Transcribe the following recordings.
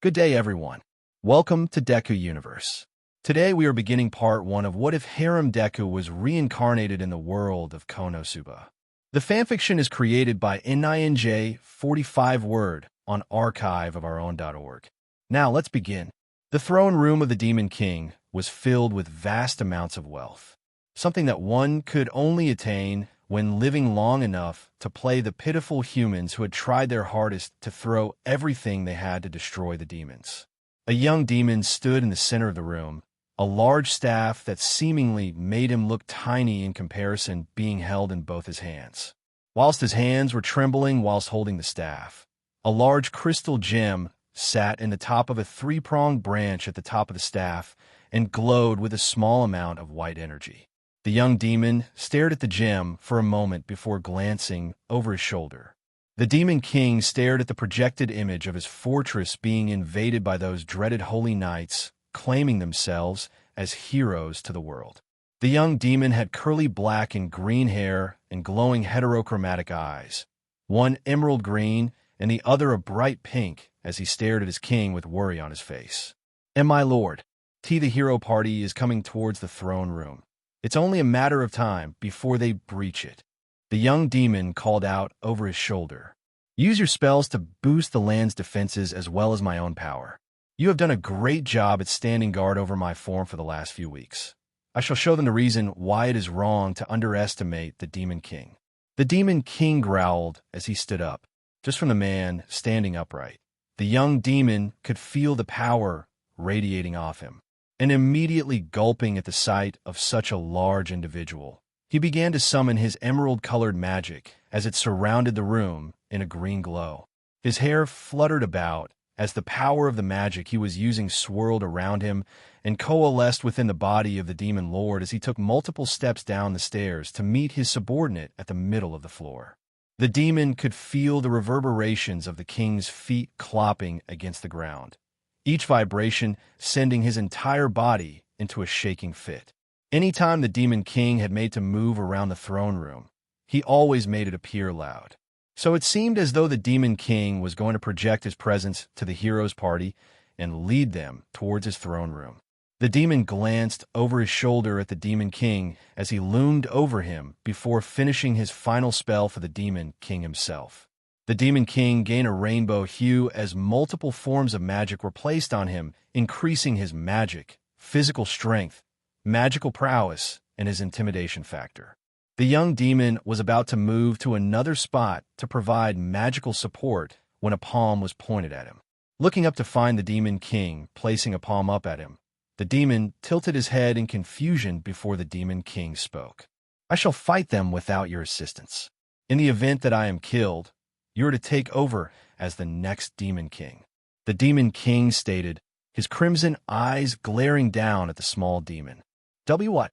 Good day, everyone. Welcome to Deku Universe. Today we are beginning part 1 of What If Harem Deku was reincarnated in the world of Konosuba. The fanfiction is created by NINJ45Word on archiveofourown.org. Now let's begin. The throne room of the Demon King was filled with vast amounts of wealth, something that one could only attain when living long enough to play the pitiful humans who had tried their hardest to throw everything they had to destroy the demons. A young demon stood in the center of the room, a large staff that seemingly made him look tiny in comparison being held in both his hands. Whilst his hands were trembling whilst holding the staff, a large crystal gem sat in the top of a three-pronged branch at the top of the staff and glowed with a small amount of white energy. The young demon stared at the gem for a moment before glancing over his shoulder. The Demon King stared at the projected image of his fortress being invaded by those dreaded holy knights, claiming themselves as heroes to the world. The young demon had curly black and green hair and glowing heterochromatic eyes, one emerald green and the other a bright pink, as he stared at his king with worry on his face. "And my lord, the hero party is coming towards the throne room. It's only a matter of time before they breach it," the young demon called out over his shoulder. "Use your spells to boost the land's defenses as well as my own power. You have done a great job at standing guard over my form for the last few weeks. I shall show them the reason why it is wrong to underestimate the Demon King." The Demon King growled as he stood up, just from the man standing upright. The young demon could feel the power radiating off him, and immediately gulping at the sight of such a large individual, he began to summon his emerald-colored magic as it surrounded the room in a green glow. His hair fluttered about as the power of the magic he was using swirled around him and coalesced within the body of the Demon Lord as he took multiple steps down the stairs to meet his subordinate at the middle of the floor. The demon could feel the reverberations of the king's feet clopping against the ground, each vibration sending his entire body into a shaking fit. Anytime the Demon King had made to move around the throne room, he always made it appear loud. So it seemed as though the Demon King was going to project his presence to the heroes' party and lead them towards his throne room. The demon glanced over his shoulder at the Demon King as he loomed over him before finishing his final spell for the Demon King himself. The Demon King gained a rainbow hue as multiple forms of magic were placed on him, increasing his magic, physical strength, magical prowess, and his intimidation factor. The young demon was about to move to another spot to provide magical support when a palm was pointed at him. Looking up to find the Demon King placing a palm up at him, the demon tilted his head in confusion before the Demon King spoke. "I shall fight them without your assistance. In the event that I am killed, you are to take over as the next Demon King," the Demon King stated, his crimson eyes glaring down at the small demon. "What?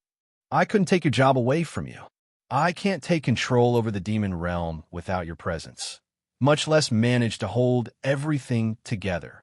I couldn't take your job away from you. I can't take control over the demon realm without your presence, much less manage to hold everything together,"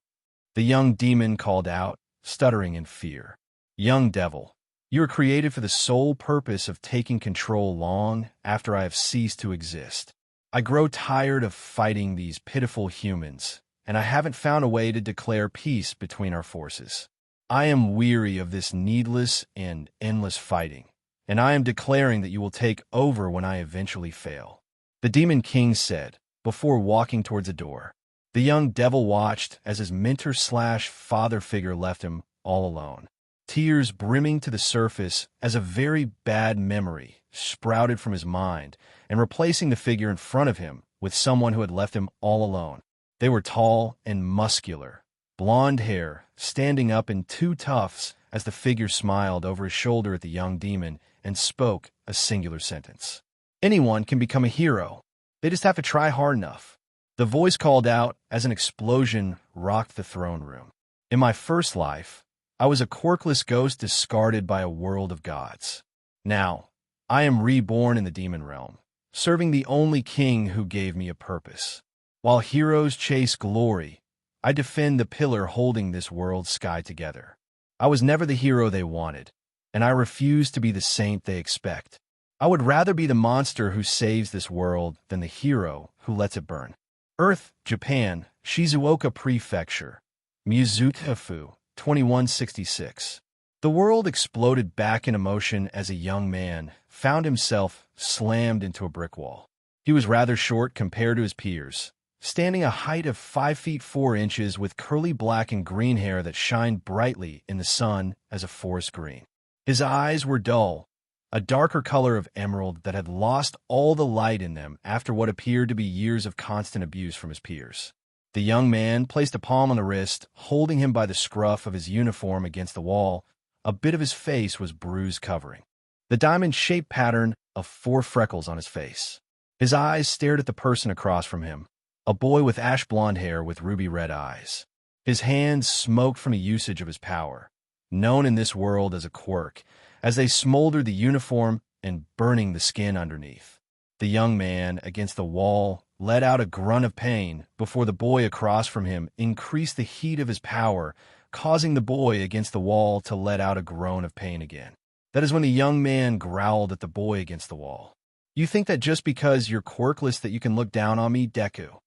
the young demon called out, stuttering in fear. "Young devil, you were created for the sole purpose of taking control long after I have ceased to exist. I grow tired of fighting these pitiful humans, and I haven't found a way to declare peace between our forces. I am weary of this needless and endless fighting, and I am declaring that you will take over when I eventually fail," the Demon King said, before walking towards the door. The young devil watched as his mentor/father figure left him all alone, tears brimming to the surface as a very bad memory sprouted from his mind and replacing the figure in front of him with someone who had left him all alone. They were tall and muscular, blonde hair standing up in two tufts as the figure smiled over his shoulder at the young demon and spoke a singular sentence. "Anyone can become a hero. They just have to try hard enough," the voice called out as an explosion rocked the throne room. "In my first life, I was a quirkless ghost discarded by a world of gods. Now, I am reborn in the demon realm, serving the only king who gave me a purpose. While heroes chase glory, I defend the pillar holding this world's sky together. I was never the hero they wanted, and I refuse to be the saint they expect. I would rather be the monster who saves this world than the hero who lets it burn." Earth, Japan, Shizuoka Prefecture. Mizutofu, 2166. The world exploded back in emotion as a young man found himself slammed into a brick wall. He was rather short compared to his peers, standing a height of 5 feet 4 inches with curly black and green hair that shined brightly in the sun as a forest green. His eyes were dull, a darker color of emerald that had lost all the light in them after what appeared to be years of constant abuse from his peers. The young man placed a palm on the wrist, holding him by the scruff of his uniform against the wall. A bit of his face was bruise covering the diamond-shaped pattern of 4 freckles on his face. His eyes stared at the person across from him, a boy with ash blonde hair with ruby red eyes. His hands smoked from the usage of his power, known in this world as a quirk, as they smoldered the uniform and burning the skin underneath. The young man against the wall let out a grunt of pain before the boy across from him increased the heat of his power, causing the boy against the wall to let out a groan of pain again. That is when the young man growled at the boy against the wall. "You think that just because you're quirkless that you can look down on me, Deku?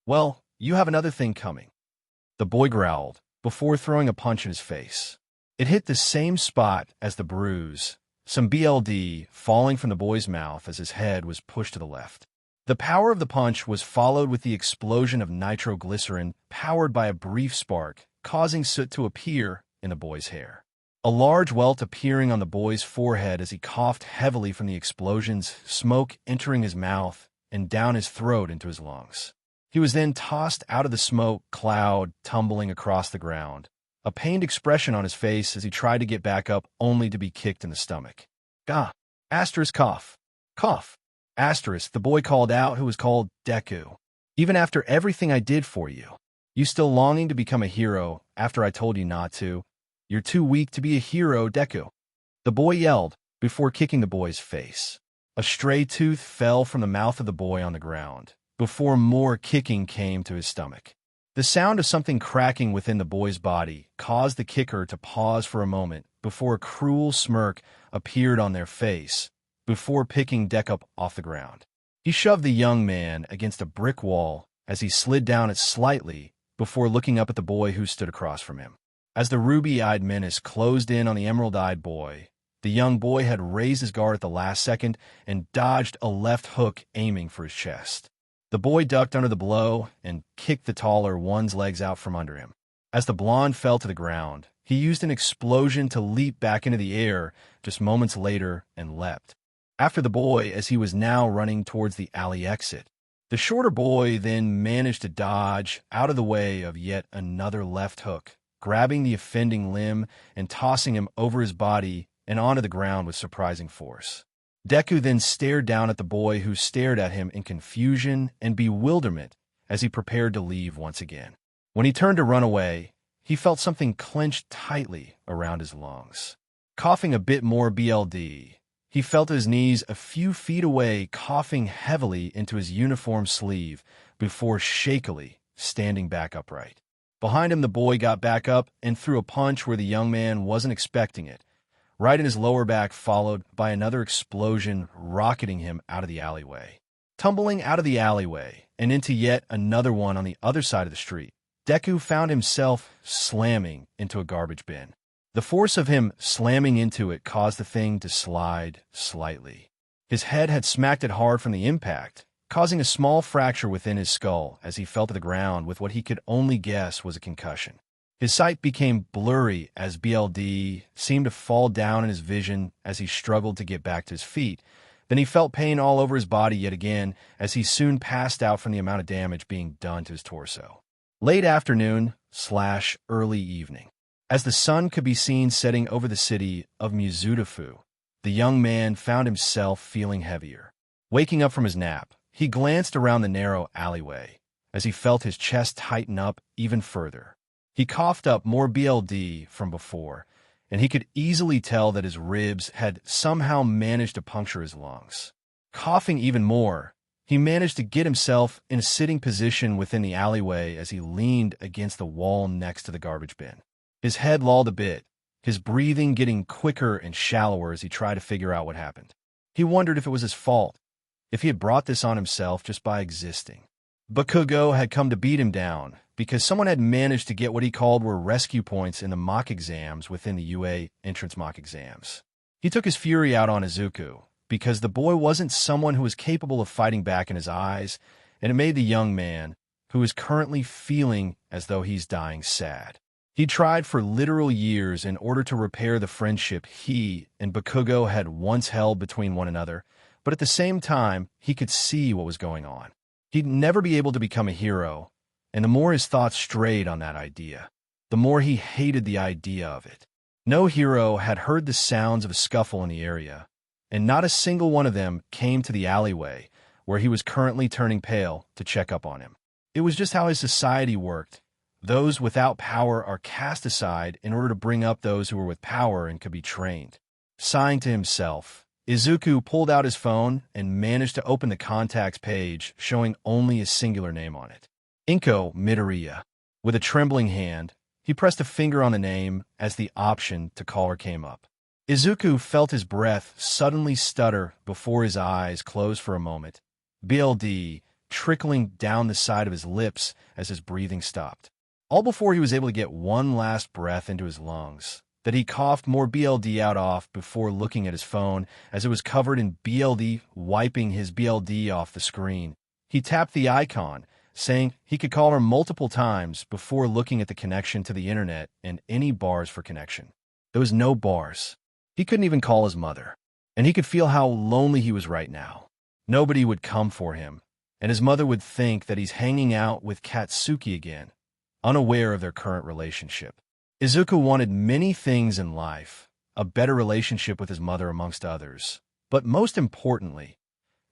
Well, you have another thing coming." The boy growled, before throwing a punch in his face. It hit the same spot as the bruise, some BLD falling from the boy's mouth as his head was pushed to the left. The power of the punch was followed with the explosion of nitroglycerin powered by a brief spark, causing soot to appear in the boy's hair. A large welt appearing on the boy's forehead as he coughed heavily from the explosions, smoke entering his mouth and down his throat into his lungs. He was then tossed out of the smoke cloud, tumbling across the ground, a pained expression on his face as he tried to get back up only to be kicked in the stomach. "Gah! Asterisk cough. Cough. Asterisk," the boy called out, who was called Deku. "Even after everything I did for you, you still longing to become a hero after I told you not to? You're too weak to be a hero, Deku." The boy yelled, before kicking the boy's face. A stray tooth fell from the mouth of the boy on the ground, before more kicking came to his stomach. The sound of something cracking within the boy's body caused the kicker to pause for a moment before a cruel smirk appeared on their face, before picking Deku up off the ground. He shoved the young man against a brick wall as he slid down it slightly before looking up at the boy who stood across from him. As the ruby-eyed menace closed in on the emerald-eyed boy, the young boy had raised his guard at the last second and dodged a left hook aiming for his chest. The boy ducked under the blow and kicked the taller one's legs out from under him. As the blonde fell to the ground, he used an explosion to leap back into the air just moments later and leapt after the boy as he was now running towards the alley exit. The shorter boy then managed to dodge out of the way of yet another left hook, grabbing the offending limb and tossing him over his body and onto the ground with surprising force. Deku then stared down at the boy who stared at him in confusion and bewilderment as he prepared to leave once again. When he turned to run away, he felt something clenched tightly around his lungs. Coughing a bit more BLD, he felt his knees a few feet away, coughing heavily into his uniform sleeve before shakily standing back upright. Behind him, the boy got back up and threw a punch where the young man wasn't expecting it, right in his lower back, followed by another explosion rocketing him out of the alleyway. Tumbling out of the alleyway and into yet another one on the other side of the street, Deku found himself slamming into a garbage bin. The force of him slamming into it caused the thing to slide slightly. His head had smacked it hard from the impact, causing a small fracture within his skull as he fell to the ground with what he could only guess was a concussion. His sight became blurry as BLD seemed to fall down in his vision as he struggled to get back to his feet. Then he felt pain all over his body yet again as he soon passed out from the amount of damage being done to his torso. Late afternoon/early evening. As the sun could be seen setting over the city of Mizutofu, the young man found himself feeling heavier. Waking up from his nap, he glanced around the narrow alleyway as he felt his chest tighten up even further. He coughed up more BLD from before, and he could easily tell that his ribs had somehow managed to puncture his lungs. Coughing even more, he managed to get himself in a sitting position within the alleyway as he leaned against the wall next to the garbage bin. His head lolled a bit, his breathing getting quicker and shallower as he tried to figure out what happened. He wondered if it was his fault, if he had brought this on himself just by existing. Bakugo had come to beat him down, because someone had managed to get what he called were rescue points in the mock exams within the UA entrance mock exams. He took his fury out on Izuku, because the boy wasn't someone who was capable of fighting back in his eyes, and it made the young man, who is currently feeling as though he's dying, sad. He tried for literal years in order to repair the friendship he and Bakugo had once held between one another, but at the same time, he could see what was going on. He'd never be able to become a hero, and the more his thoughts strayed on that idea, the more he hated the idea of it. No hero had heard the sounds of a scuffle in the area, and not a single one of them came to the alleyway where he was currently turning pale to check up on him. It was just how his society worked. Those without power are cast aside in order to bring up those who are with power and could be trained. Sighing to himself, Izuku pulled out his phone and managed to open the contacts page showing only a singular name on it. Inko Midoriya. With a trembling hand, he pressed a finger on the name as the option to call her came up. Izuku felt his breath suddenly stutter before his eyes closed for a moment, BLD trickling down the side of his lips as his breathing stopped. All before he was able to get one last breath into his lungs, that he coughed more BLD out off before looking at his phone as it was covered in BLD, wiping his BLD off the screen. He tapped the icon, saying he could call her multiple times before looking at the connection to the internet and any bars for connection. There was no bars. He couldn't even call his mother, and he could feel how lonely he was right now. Nobody would come for him, and his mother would think that he's hanging out with Katsuki again, unaware of their current relationship. Izuku wanted many things in life, a better relationship with his mother amongst others, but most importantly,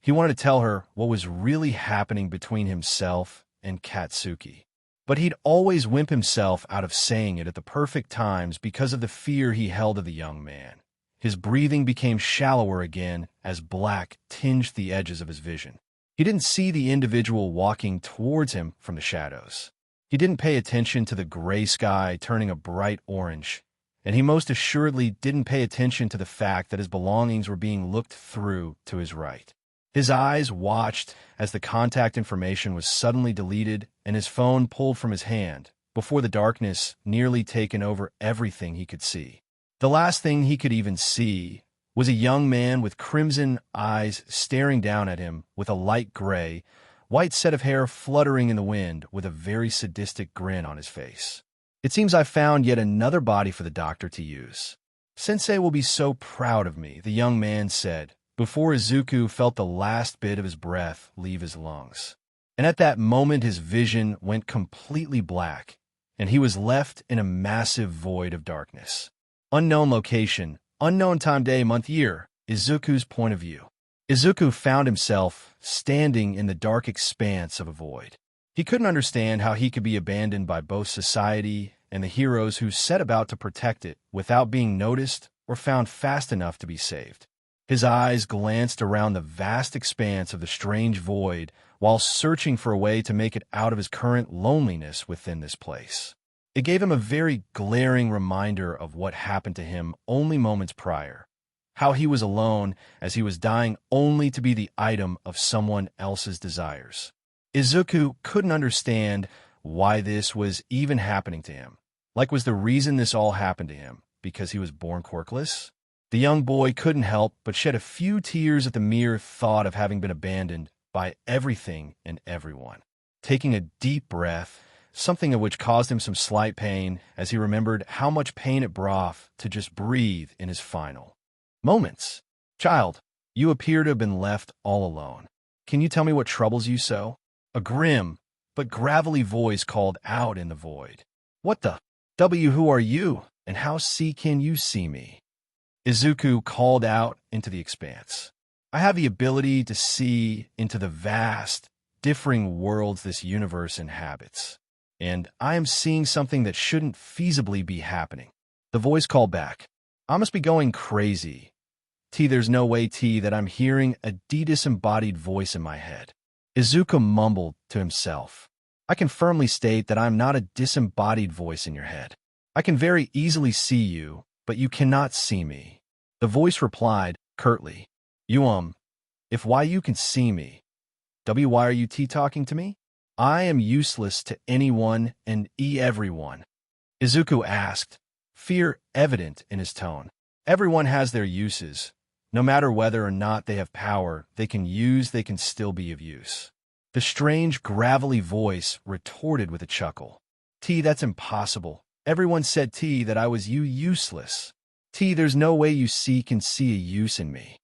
he wanted to tell her what was really happening between himself and Katsuki. But he'd always wimp himself out of saying it at the perfect times because of the fear he held of the young man. His breathing became shallower again as black tinged the edges of his vision. He didn't see the individual walking towards him from the shadows. He didn't pay attention to the gray sky turning a bright orange, and he most assuredly didn't pay attention to the fact that his belongings were being looked through to his right. His eyes watched as the contact information was suddenly deleted and his phone pulled from his hand before the darkness nearly taken over everything he could see. The last thing he could even see was a young man with crimson eyes staring down at him with a light gray, white set of hair fluttering in the wind with a very sadistic grin on his face. It seems I found yet another body for the doctor to use. Sensei will be so proud of me, the young man said, before Izuku felt the last bit of his breath leave his lungs. And at that moment his vision went completely black, and he was left in a massive void of darkness. Unknown location, unknown time, day, month, year, Izuku's point of view. Izuku found himself standing in the dark expanse of a void. He couldn't understand how he could be abandoned by both society and the heroes who set about to protect it without being noticed or found fast enough to be saved. His eyes glanced around the vast expanse of the strange void while searching for a way to make it out of his current loneliness within this place. It gave him a very glaring reminder of what happened to him only moments prior, how he was alone as he was dying only to be the item of someone else's desires. Izuku couldn't understand why this was even happening to him. Like, was the reason this all happened to him because he was born quirkless? The young boy couldn't help but shed a few tears at the mere thought of having been abandoned by everything and everyone. Taking a deep breath, something of which caused him some slight pain as he remembered how much pain it brought to just breathe in his final moments. Child, you appear to have been left all alone. Can you tell me what troubles you so? A grim but gravelly voice called out in the void. What the W, who are you, and how can you see me? Izuku called out into the expanse. I have the ability to see into the vast, differing worlds this universe inhabits, and I am seeing something that shouldn't feasibly be happening. The voice called back. I must be going crazy. There's no way, that I'm hearing a disembodied voice in my head. Izuku mumbled to himself. I can firmly state that I'm not a disembodied voice in your head. I can very easily see you, but you cannot see me. The voice replied, curtly. If why you can see me. Why are you talking to me? I am useless to anyone and everyone. Izuku asked, fear evident in his tone. Everyone has their uses. No matter whether or not they have power they can still be of use. The strange, gravelly voice retorted with a chuckle. That's impossible. Everyone said, that I was useless. There's no way you can see a use in me.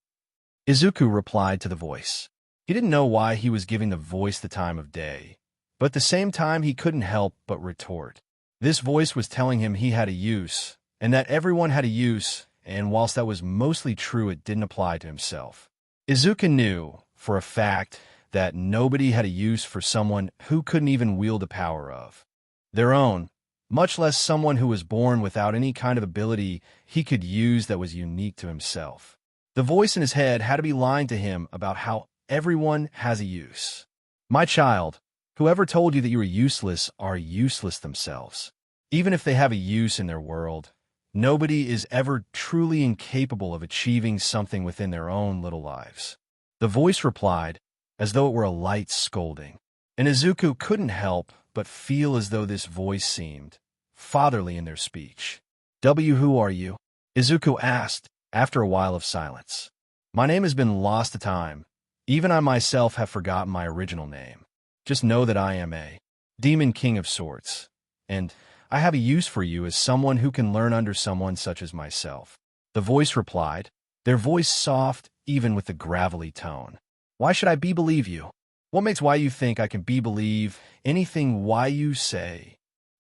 Izuku replied to the voice. He didn't know why he was giving the voice the time of day, but at the same time he couldn't help but retort. This voice was telling him he had a use, and that everyone had a use, and whilst that was mostly true, it didn't apply to himself. Izuku knew, for a fact, that nobody had a use for someone who couldn't even wield the power of their own, much less someone who was born without any kind of ability he could use that was unique to himself. The voice in his head had to be lying to him about how everyone has a use. My child, whoever told you that you were useless are useless themselves. Even if they have a use in their world, nobody is ever truly incapable of achieving something within their own little lives. The voice replied, as though it were a light scolding, and Izuku couldn't help but feel as though this voice seemed fatherly in their speech. Who are you? Izuku asked, after a while of silence. My name has been lost to time. Even I myself have forgotten my original name. Just know that I am a demon king of sorts, and I have a use for you as someone who can learn under someone such as myself. The voice replied, their voice soft even with the gravelly tone. Why should I believe you? What makes why you think I can believe anything why you say?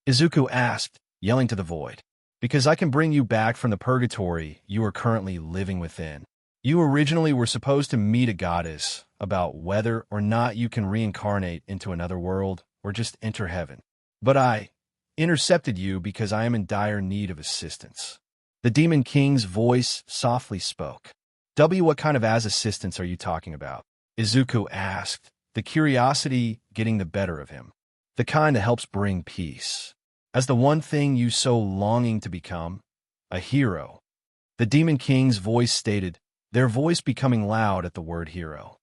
Izuku asked, yelling to the void. Because I can bring you back from the purgatory you are currently living within. You originally were supposed to meet a goddess about whether or not you can reincarnate into another world or just enter heaven. But I intercepted you because I am in dire need of assistance. The Demon King's voice softly spoke. What kind of assistance are you talking about? Izuku asked, the curiosity getting the better of him. The kind that helps bring peace. As the one thing you so longing to become, a hero. The Demon King's voice stated, their voice becoming loud at the word hero.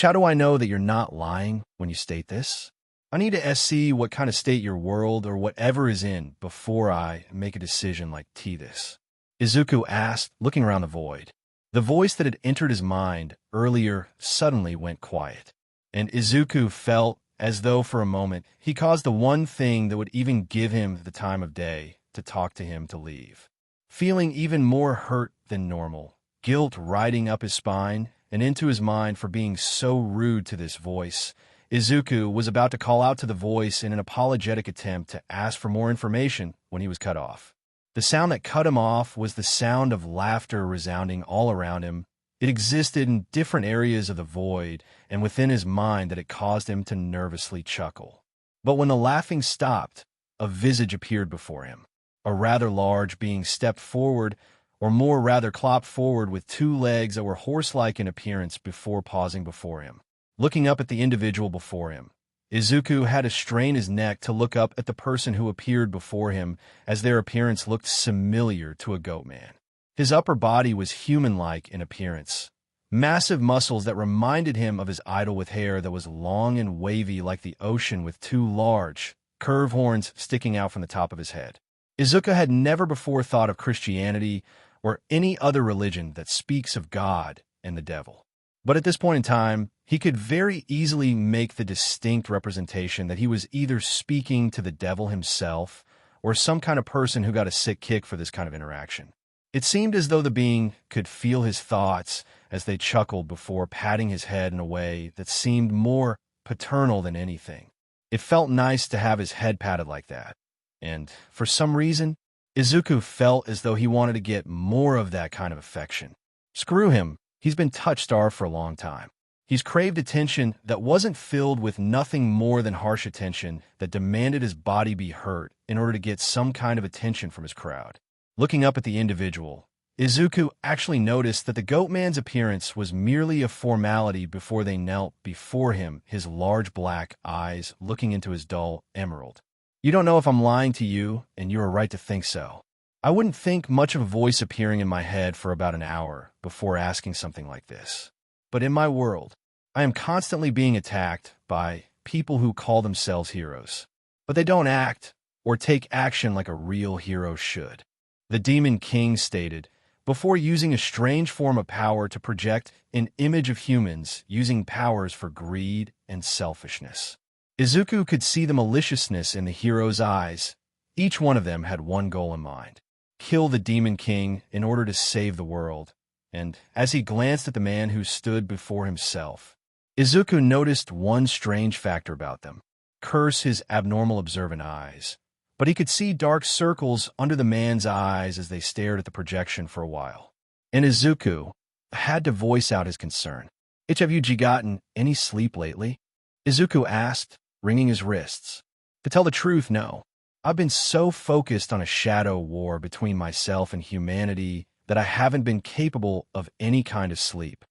How do I know that you're not lying when you state this? I need to see what kind of state your world or whatever is in before I make a decision like this. Izuku asked, looking around the void. The voice that had entered his mind earlier suddenly went quiet, and Izuku felt as though for a moment he caused the one thing that would even give him the time of day to talk to him to leave. Feeling even more hurt than normal, guilt riding up his spine and into his mind for being so rude to this voice, Izuku was about to call out to the voice in an apologetic attempt to ask for more information when he was cut off. The sound that cut him off was the sound of laughter resounding all around him. It existed in different areas of the void and within his mind that it caused him to nervously chuckle. But when the laughing stopped, a visage appeared before him. A rather large being stepped forward, or more rather clopped forward with two legs that were horse-like in appearance before pausing before him. Looking up at the individual before him, Izuku had to strain his neck to look up at the person who appeared before him, as their appearance looked familiar to a goat man. His upper body was human-like in appearance, massive muscles that reminded him of his idol with hair that was long and wavy like the ocean with two large, curved horns sticking out from the top of his head. Izuku had never before thought of Christianity or any other religion that speaks of God and the devil. But at this point in time, he could very easily make the distinct representation that he was either speaking to the devil himself or some kind of person who got a sick kick for this kind of interaction. It seemed as though the being could feel his thoughts as they chuckled before patting his head in a way that seemed more paternal than anything. It felt nice to have his head patted like that. And for some reason, Izuku felt as though he wanted to get more of that kind of affection. Screw him. He's been touch-starved for a long time. He's craved attention that wasn't filled with nothing more than harsh attention that demanded his body be hurt in order to get some kind of attention from his crowd. Looking up at the individual, Izuku actually noticed that the goat man's appearance was merely a formality before they knelt before him, his large black eyes looking into his dull emerald. You don't know if I'm lying to you, and you are right to think so. I wouldn't think much of a voice appearing in my head for about an hour before asking something like this. But in my world, I am constantly being attacked by people who call themselves heroes, but they don't act or take action like a real hero should. The Demon King stated, before using a strange form of power to project an image of humans using powers for greed and selfishness. Izuku could see the maliciousness in the hero's eyes. Each one of them had one goal in mind: kill the Demon King in order to save the world. And as he glanced at the man who stood before himself, Izuku noticed one strange factor about them. Curse his abnormal observant eyes. But he could see dark circles under the man's eyes as they stared at the projection for a while. And Izuku had to voice out his concern. Have you gotten any sleep lately? Izuku asked, wringing his wrists. To tell the truth, no. I've been so focused on a shadow war between myself and humanity that I haven't been capable of any kind of sleep.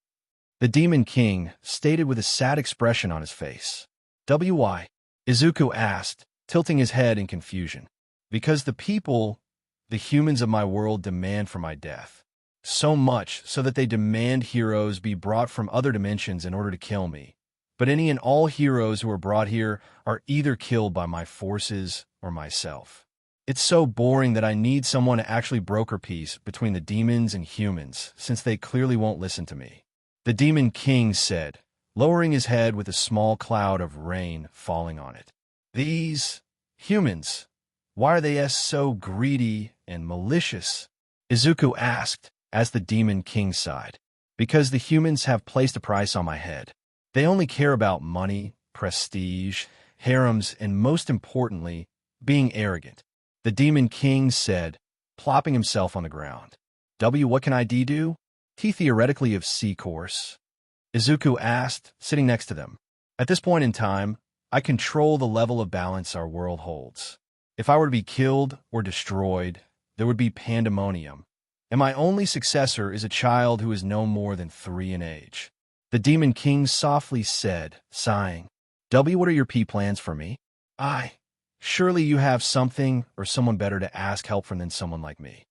The Demon King stated with a sad expression on his face. Why? Izuku asked, tilting his head in confusion. Because the humans of my world demand for my death. So much so that they demand heroes be brought from other dimensions in order to kill me. But any and all heroes who are brought here are either killed by my forces or myself. It's so boring that I need someone to actually broker peace between the demons and humans, since they clearly won't listen to me. The Demon King said, lowering his head with a small cloud of rain falling on it. These humans, why are they so greedy and malicious? Izuku asked as the Demon King sighed. Because the humans have placed a price on my head. They only care about money, prestige, harems, and most importantly, being arrogant. The Demon King said, plopping himself on the ground. What can I do? He theoretically have C course. Izuku asked, sitting next to them. At this point in time, I control the level of balance our world holds. If I were to be killed or destroyed, there would be pandemonium. And my only successor is a child who is no more than 3 in age. The Demon King softly said, sighing. What are your plans for me? Surely you have something or someone better to ask help from than someone like me.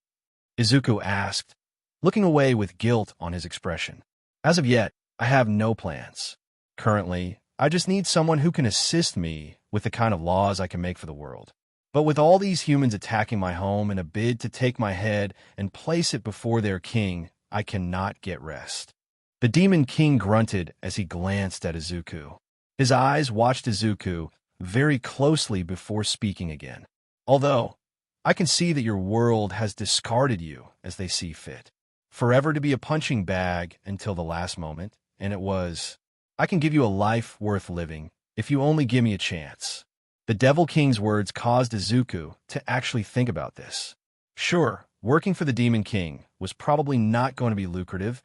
Izuku asked, looking away with guilt on his expression. As of yet, I have no plans. Currently, I just need someone who can assist me with the kind of laws I can make for the world. But with all these humans attacking my home in a bid to take my head and place it before their king, I cannot get rest. The Demon King grunted as he glanced at Izuku. His eyes watched Izuku very closely before speaking again. Although, I can see that your world has discarded you as they see fit. Forever to be a punching bag until the last moment, and it was, I can give you a life worth living if you only give me a chance. The Devil King's words caused Izuku to actually think about this. Sure, working for the Demon King was probably not going to be lucrative,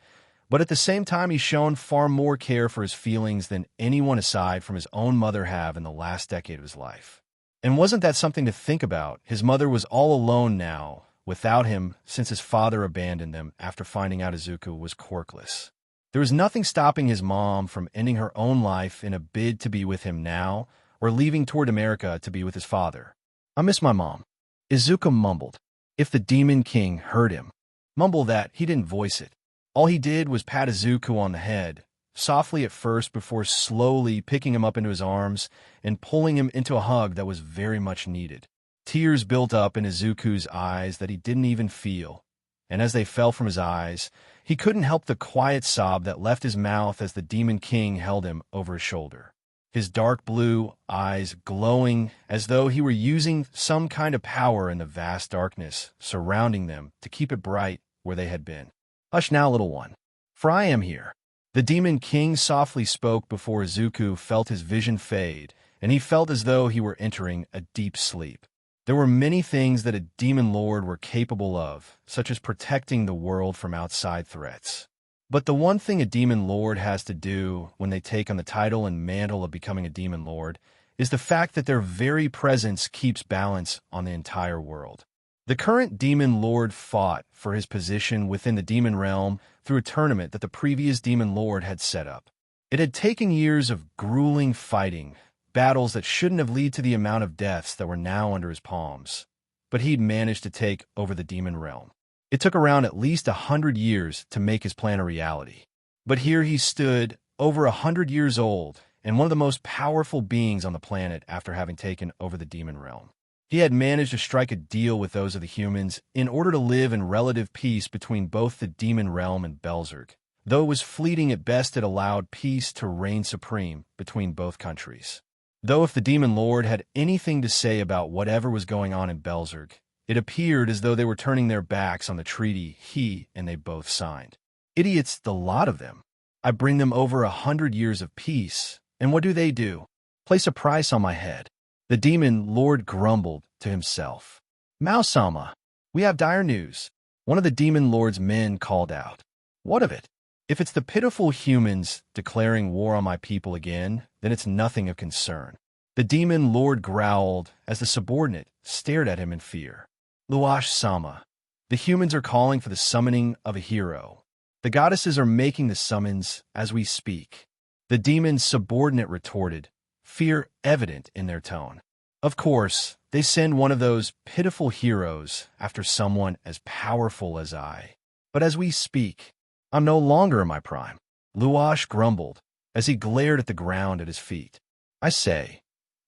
but at the same time he's shown far more care for his feelings than anyone aside from his own mother have in the last decade of his life. And wasn't that something to think about? His mother was all alone now, without him, since his father abandoned them after finding out Izuku was quirkless. There was nothing stopping his mom from ending her own life in a bid to be with him now, or leaving toward America to be with his father. I miss my mom. Izuku mumbled. If the Demon King heard him mumble that, he didn't voice it. All he did was pat Izuku on the head, softly at first before slowly picking him up into his arms and pulling him into a hug that was very much needed. Tears built up in Izuku's eyes that he didn't even feel, and as they fell from his eyes, he couldn't help the quiet sob that left his mouth as the Demon King held him over his shoulder. His dark blue eyes glowing as though he were using some kind of power in the vast darkness surrounding them to keep it bright where they had been. Hush now, little one, for I am here. The Demon King softly spoke before Izuku felt his vision fade, and he felt as though he were entering a deep sleep. There were many things that a demon lord were capable of, such as protecting the world from outside threats. But the one thing a demon lord has to do when they take on the title and mantle of becoming a demon lord is the fact that their very presence keeps balance on the entire world. The current demon lord fought for his position within the demon realm through a tournament that the previous demon lord had set up. It had taken years of grueling fighting, battles that shouldn't have led to the amount of deaths that were now under his palms, but he'd managed to take over the demon realm. It took around at least 100 years to make his plan a reality. But here he stood, over 100 years old, and one of the most powerful beings on the planet after having taken over the demon realm. He had managed to strike a deal with those of the humans in order to live in relative peace between both the demon realm and Belzerg. Though it was fleeting at best, it allowed peace to reign supreme between both countries. Though if the Demon Lord had anything to say about whatever was going on in Belzerg, it appeared as though they were turning their backs on the treaty he and they both signed. Idiots, the lot of them. I bring them over 100 years of peace, and what do? Place a price on my head. The Demon Lord grumbled to himself. Mao-sama, we have dire news. One of the Demon Lord's men called out. What of it? If it's the pitiful humans declaring war on my people again, then it's nothing of concern. The Demon Lord growled as the subordinate stared at him in fear. Luash-sama, the humans are calling for the summoning of a hero. The goddesses are making the summons as we speak. The demon's subordinate retorted, fear evident in their tone. Of course, they send one of those pitiful heroes after someone as powerful as I. But as we speak, I'm no longer in my prime. Luash grumbled as he glared at the ground at his feet. I say,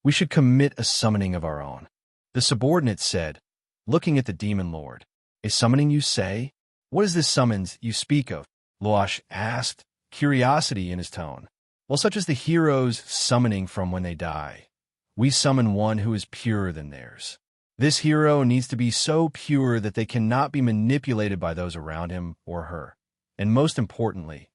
we should commit a summoning of our own. The subordinate said, looking at the Demon Lord. A summoning, you say? What is this summons you speak of? Luash asked, curiosity in his tone. Well, such as the heroes summoning from when they die. We summon one who is purer than theirs. This hero needs to be so pure that they cannot be manipulated by those around him or her. And most importantly,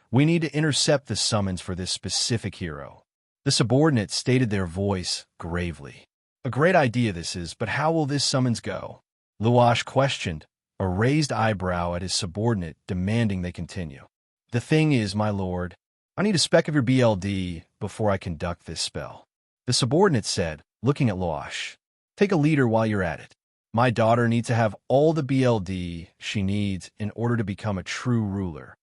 we need to intercept the summons for this specific hero. The subordinate stated their voice gravely. A great idea this is, but how will this summons go? Luash questioned, a raised eyebrow at his subordinate demanding they continue. The thing is, my lord, I need a speck of your BLD before I conduct this spell. The subordinate said, looking at Luash. Take a leader while you're at it. My daughter needs to have all the BLD she needs in order to become a true ruler.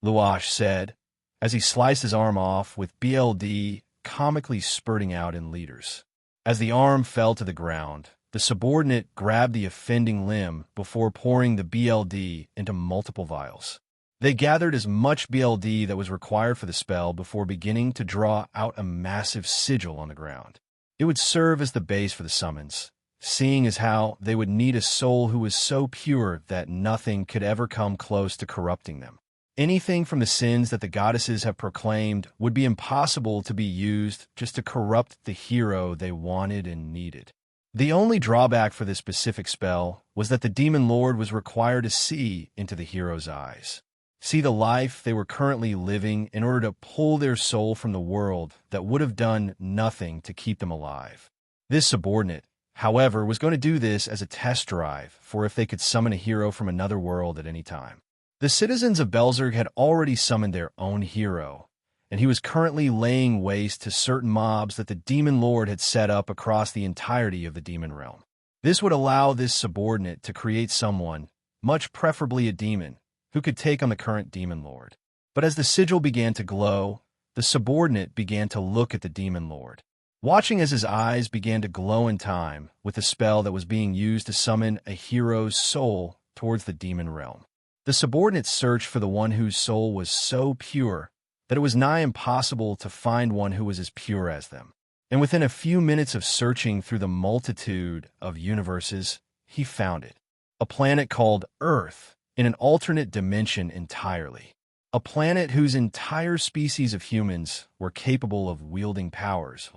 Luash said, as he sliced his arm off with BLD comically spurting out in liters. As the arm fell to the ground, the subordinate grabbed the offending limb before pouring the BLD into multiple vials. They gathered as much BLD that was required for the spell before beginning to draw out a massive sigil on the ground. It would serve as the base for the summons, seeing as how they would need a soul who was so pure that nothing could ever come close to corrupting them. Anything from the sins that the goddesses have proclaimed would be impossible to be used just to corrupt the hero they wanted and needed. The only drawback for this specific spell was that the Demon Lord was required to see into the hero's eyes. See the life they were currently living in order to pull their soul from the world that would have done nothing to keep them alive. This subordinate, however, was going to do this as a test drive for if they could summon a hero from another world at any time. The citizens of Belzerg had already summoned their own hero, and he was currently laying waste to certain mobs that the Demon Lord had set up across the entirety of the demon realm. This would allow this subordinate to create someone, much preferably a demon, who could take on the current Demon Lord. But as the sigil began to glow, the subordinate began to look at the Demon Lord, watching as his eyes began to glow in time with the spell that was being used to summon a hero's soul towards the demon realm. The subordinate searched for the one whose soul was so pure that it was nigh impossible to find one who was as pure as them. And within a few minutes of searching through the multitude of universes, he found it. A planet called Earth, in an alternate dimension entirely. A planet whose entire species of humans were capable of wielding powers.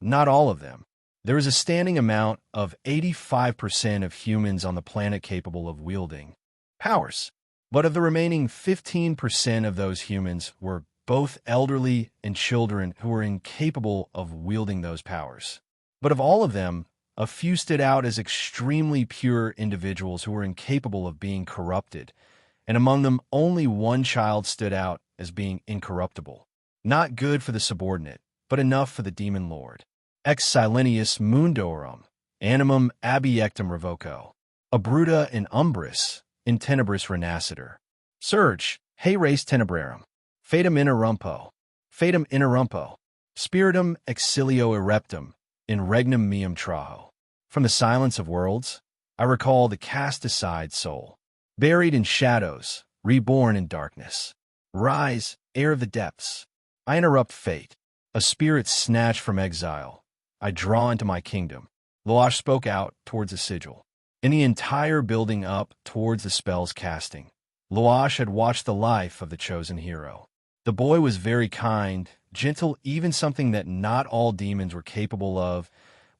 Not all of them. There is a standing amount of 85% of humans on the planet capable of wielding powers. But of the remaining 15% of those humans were both elderly and children who were incapable of wielding those powers. But of all of them, a few stood out as extremely pure individuals who were incapable of being corrupted, and among them only one child stood out as being incorruptible. Not good for the subordinate, but enough for the Demon Lord. Ex silenius mundorum, animum abiectum revoco, abruta in umbris, in tenebris renascitur. Surge, he res tenebrarum, fatum interrumpo, spiritum exilio ereptum, in regnum meum traho. From the silence of worlds, I recall the cast-aside soul, buried in shadows, reborn in darkness. Rise, heir of the depths. I interrupt fate. A spirit snatched from exile. I draw into my kingdom. Luosh spoke out towards the sigil. In the entire building up towards the spell's casting, Luosh had watched the life of the chosen hero. The boy was very kind, gentle, even something that not all demons were capable of,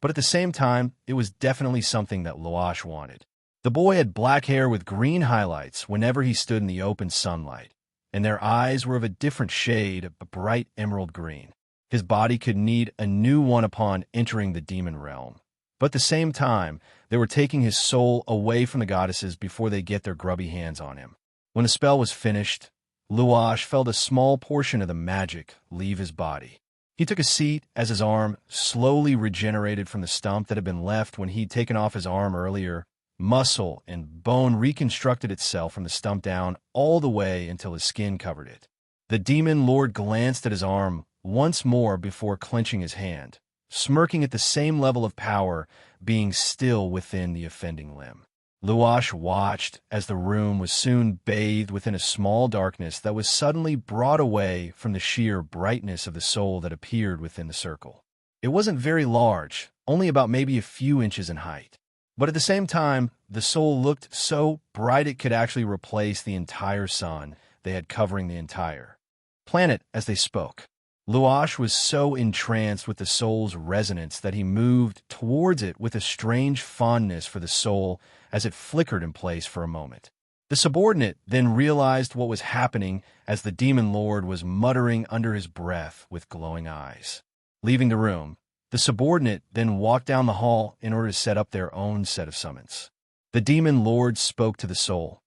but at the same time, it was definitely something that Luosh wanted. The boy had black hair with green highlights whenever he stood in the open sunlight, and their eyes were of a different shade, a bright emerald green. His body could need a new one upon entering the demon realm. But at the same time, they were taking his soul away from the goddesses before they get their grubby hands on him. When the spell was finished, Luosh felt a small portion of the magic leave his body. He took a seat as his arm slowly regenerated from the stump that had been left when he'd taken off his arm earlier. Muscle and bone reconstructed itself from the stump down all the way until his skin covered it. The demon lord glanced at his arm once more before clenching his hand, smirking at the same level of power being still within the offending limb. Luosh watched as the room was soon bathed within a small darkness that was suddenly brought away from the sheer brightness of the soul that appeared within the circle. It wasn't very large, only about maybe a few inches in height. But at the same time, the soul looked so bright it could actually replace the entire sun they had covering the entire planet as they spoke. Luosh was so entranced with the soul's resonance that he moved towards it with a strange fondness for the soul as it flickered in place for a moment. The subordinate then realized what was happening as the demon lord was muttering under his breath with glowing eyes. Leaving the room, the subordinate then walked down the hall in order to set up their own set of summons. The demon lord spoke to the soul,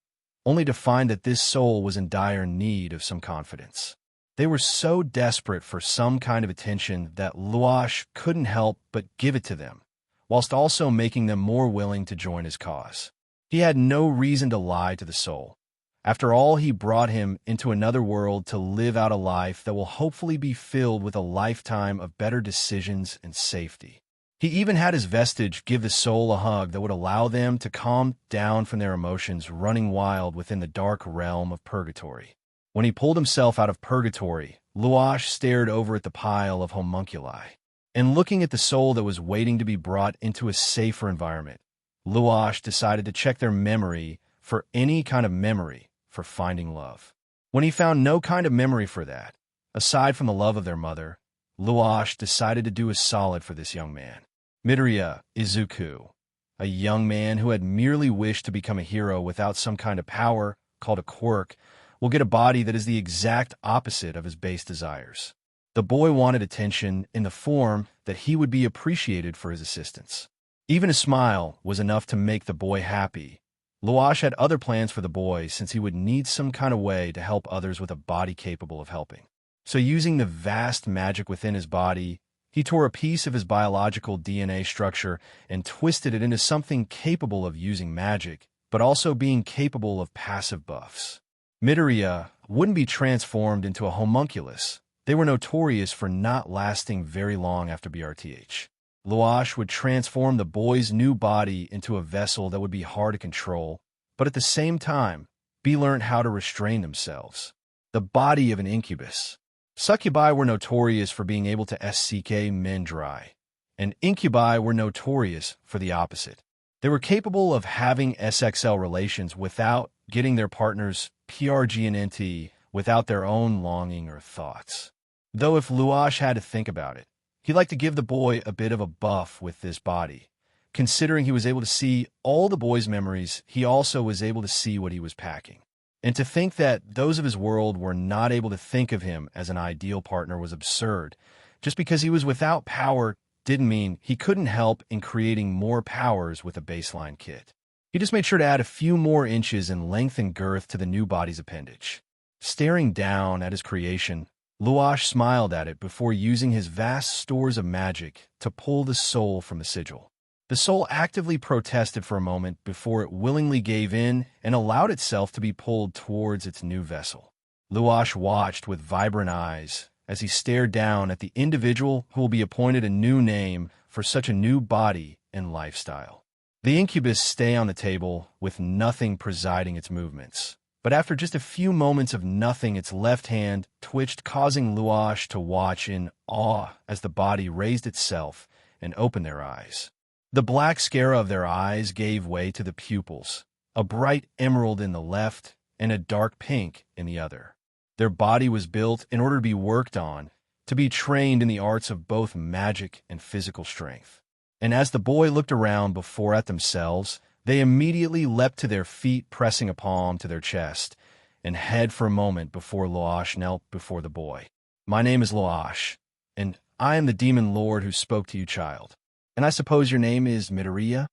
only to find that this soul was in dire need of some confidence. They were so desperate for some kind of attention that Luosh couldn't help but give it to them, whilst also making them more willing to join his cause. He had no reason to lie to the soul. After all, he brought him into another world to live out a life that will hopefully be filled with a lifetime of better decisions and safety. He even had his vestige give the soul a hug that would allow them to calm down from their emotions running wild within the dark realm of purgatory. When he pulled himself out of purgatory, Luosh stared over at the pile of homunculi. And looking at the soul that was waiting to be brought into a safer environment, Luosh decided to check their memory for any kind of memory for finding love. When he found no kind of memory for that, aside from the love of their mother, Luosh decided to do a solid for this young man. Midoriya Izuku, a young man who had merely wished to become a hero without some kind of power called a quirk, will get a body that is the exact opposite of his base desires. The boy wanted attention in the form that he would be appreciated for his assistance. Even a smile was enough to make the boy happy. Luosh had other plans for the boy since he would need some kind of way to help others with a body capable of helping. So using the vast magic within his body, he tore a piece of his biological DNA structure and twisted it into something capable of using magic, but also being capable of passive buffs. Midoriya wouldn't be transformed into a homunculus. They were notorious for not lasting very long after BRTH. Luosh would transform the boy's new body into a vessel that would be hard to control, but at the same time, be learned how to restrain themselves. The body of an incubus. Succubi were notorious for being able to SCK men dry, and incubi were notorious for the opposite. They were capable of having SXL relations without getting their partner's PRG and NT without their own longing or thoughts. Though if Luosh had to think about it, he'd like to give the boy a bit of a buff with this body. Considering he was able to see all the boy's memories, he also was able to see what he was packing. And to think that those of his world were not able to think of him as an ideal partner was absurd. Just because he was without power didn't mean he couldn't help in creating more powers with a baseline kit. He just made sure to add a few more inches in length and girth to the new body's appendage. Staring down at his creation, Luosh smiled at it before using his vast stores of magic to pull the soul from the sigil. The soul actively protested for a moment before it willingly gave in and allowed itself to be pulled towards its new vessel. Luosh watched with vibrant eyes as he stared down at the individual who will be appointed a new name for such a new body and lifestyle. The incubus stay on the table with nothing presiding its movements. But after just a few moments of nothing, its left hand twitched, causing Luosh to watch in awe as the body raised itself and opened their eyes. The black sclera of their eyes gave way to the pupils, a bright emerald in the left and a dark pink in the other. Their body was built in order to be worked on, to be trained in the arts of both magic and physical strength. And as the boy looked around before at themselves, they immediately leapt to their feet, pressing a palm to their chest, and head for a moment before Luosh knelt before the boy. "My name is Luosh, and I am the demon lord who spoke to you, child. And I suppose your name is Midoriya?"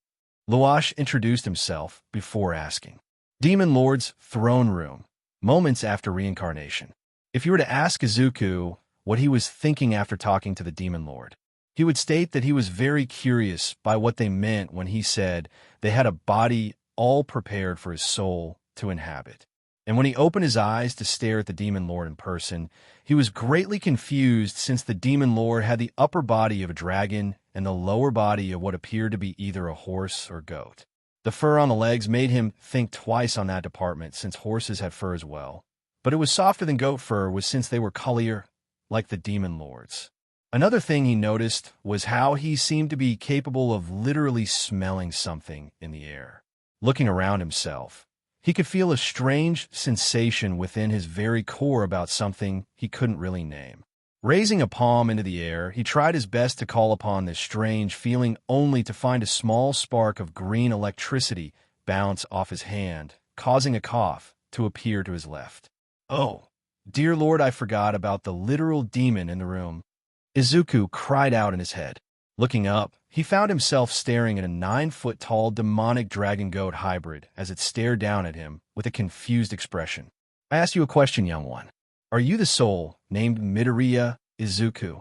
Luosh introduced himself before asking. Demon Lord's throne room, moments after reincarnation. If you were to ask Izuku what he was thinking after talking to the Demon Lord, he would state that he was very curious by what they meant when he said they had a body all prepared for his soul to inhabit. And when he opened his eyes to stare at the Demon Lord in person, he was greatly confused since the Demon Lord had the upper body of a dragon and the lower body of what appeared to be either a horse or goat. The fur on the legs made him think twice on that department since horses had fur as well. But it was softer than goat fur since they were collier like the Demon Lords. Another thing he noticed was how he seemed to be capable of literally smelling something in the air. Looking around himself, he could feel a strange sensation within his very core about something he couldn't really name. Raising a palm into the air, he tried his best to call upon this strange feeling, only to find a small spark of green electricity bounce off his hand, causing a cough to appear to his left. "Oh, dear Lord, I forgot about the literal demon in the room," Izuku cried out in his head. Looking up, he found himself staring at a 9-foot-tall demonic dragon-goat hybrid as it stared down at him with a confused expression. "I ask you a question, young one. Are you the soul named Midoriya Izuku?"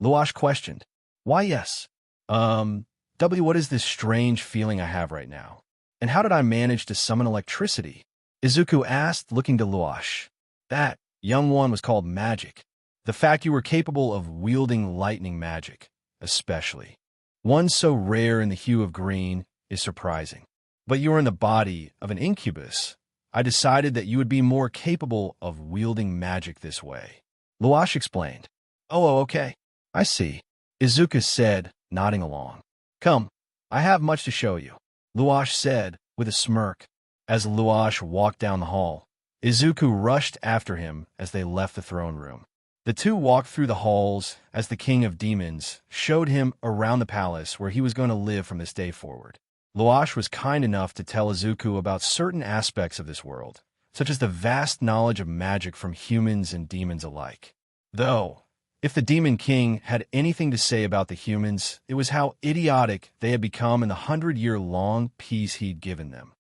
Luosh questioned. "Why, yes. What is this strange feeling I have right now? And how did I manage to summon electricity?" Izuku asked, looking to Luosh. "That, young one, was called magic. The fact you were capable of wielding lightning magic, especially one so rare in the hue of green, is surprising. But you are in the body of an incubus. I decided that you would be more capable of wielding magic this way," Luosh explained. Oh, okay. I see," Izuku said, nodding along. "Come, I have much to show you," Luosh said with a smirk. As Luosh walked down the hall, Izuku rushed after him as they left the throne room. The two walked through the halls as the King of Demons showed him around the palace where he was going to live from this day forward. Luosh was kind enough to tell Izuku about certain aspects of this world, such as the vast knowledge of magic from humans and demons alike. Though, if the Demon King had anything to say about the humans, it was how idiotic they had become in the 100-year-long peace he'd given them,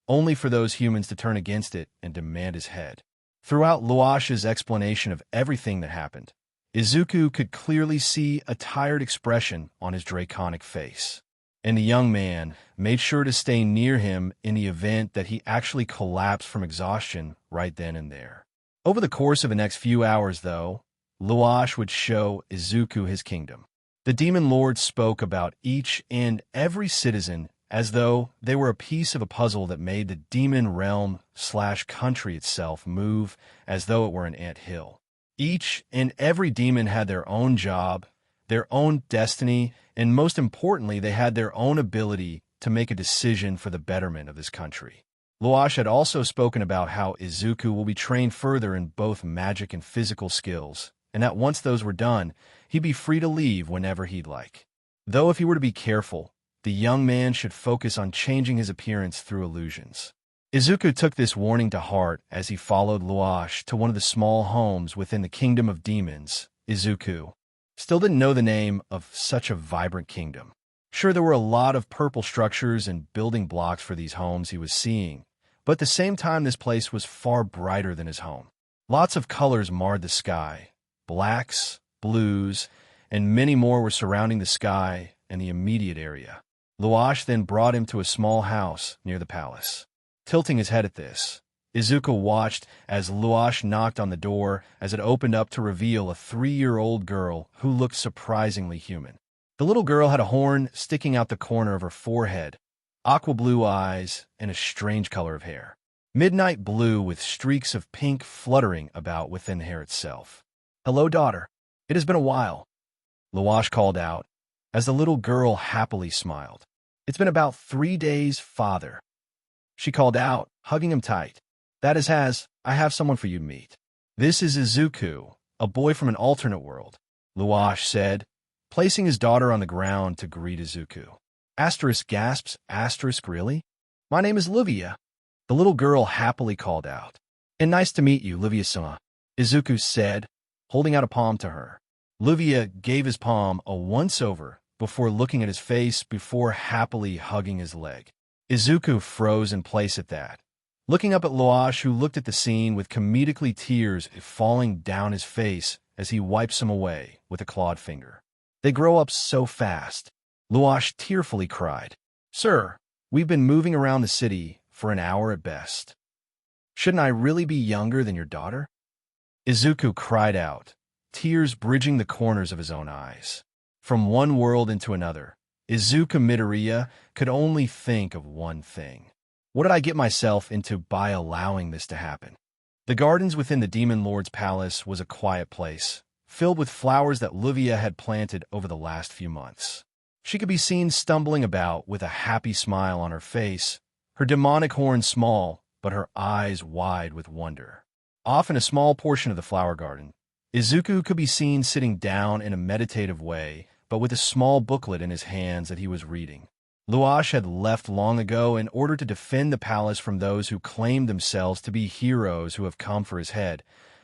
only for those humans to turn against it and demand his head. Throughout Luosh's explanation of everything that happened, Izuku could clearly see a tired expression on his draconic face. And the young man made sure to stay near him in the event that he actually collapsed from exhaustion right then and there. Over the course of the next few hours, though, Luosh would show Izuku his kingdom. The Demon Lord spoke about each and every citizen as though they were a piece of a puzzle that made the demon realm/country itself move as though it were an anthill. Each and every demon had their own job, their own destiny, and most importantly, they had their own ability to make a decision for the betterment of this country. Luosh had also spoken about how Izuku will be trained further in both magic and physical skills, and that once those were done, he'd be free to leave whenever he'd like. Though if he were to be careful, the young man should focus on changing his appearance through illusions. Izuku took this warning to heart as he followed Luosh to one of the small homes within the Kingdom of Demons. Izuku still didn't know the name of such a vibrant kingdom. Sure, there were a lot of purple structures and building blocks for these homes he was seeing, but at the same time this place was far brighter than his home. Lots of colors marred the sky. Blacks, blues, and many more were surrounding the sky and the immediate area. Luosh then brought him to a small house near the palace. Tilting his head at this, Izuku watched as Luosh knocked on the door as it opened up to reveal a 3-year-old girl who looked surprisingly human. The little girl had a horn sticking out the corner of her forehead, aqua blue eyes, and a strange color of hair. midnight blue with streaks of pink fluttering about within the hair itself. "Hello, daughter. It has been a while," Luash called out, as the little girl happily smiled. "It's been about 3 days, father," she called out, hugging him tight. "That is I have someone for you to meet. This is Izuku, a boy from an alternate world," Luash said, placing his daughter on the ground to greet Izuku. Asterisk gasps, asterisk really? "My name is Livia," the little girl happily called out. "And nice to meet you, Livia-sama," Izuku said, holding out a palm to her. Livia gave his palm a once-over before looking at his face before happily hugging his leg. Izuku froze in place at that, looking up at Luash, who looked at the scene with comedically tears falling down his face as he wipes them away with a clawed finger. "They grow up so fast," Luash tearfully cried. "Sir, we've been moving around the city for an hour at best. Shouldn't I really be younger than your daughter?" Izuku cried out, tears bridging the corners of his own eyes. From one world into another, Izuku Midoriya could only think of one thing. What did I get myself into by allowing this to happen? The gardens within the Demon Lord's palace was a quiet place, filled with flowers that Livia had planted over the last few months. She could be seen stumbling about with a happy smile on her face, her demonic horn small, but her eyes wide with wonder. Off in a small portion of the flower garden, Izuku could be seen sitting down in a meditative way, but with a small booklet in his hands that he was reading. Luash had left long ago in order to defend the palace from those who claimed themselves to be heroes who have come for his head.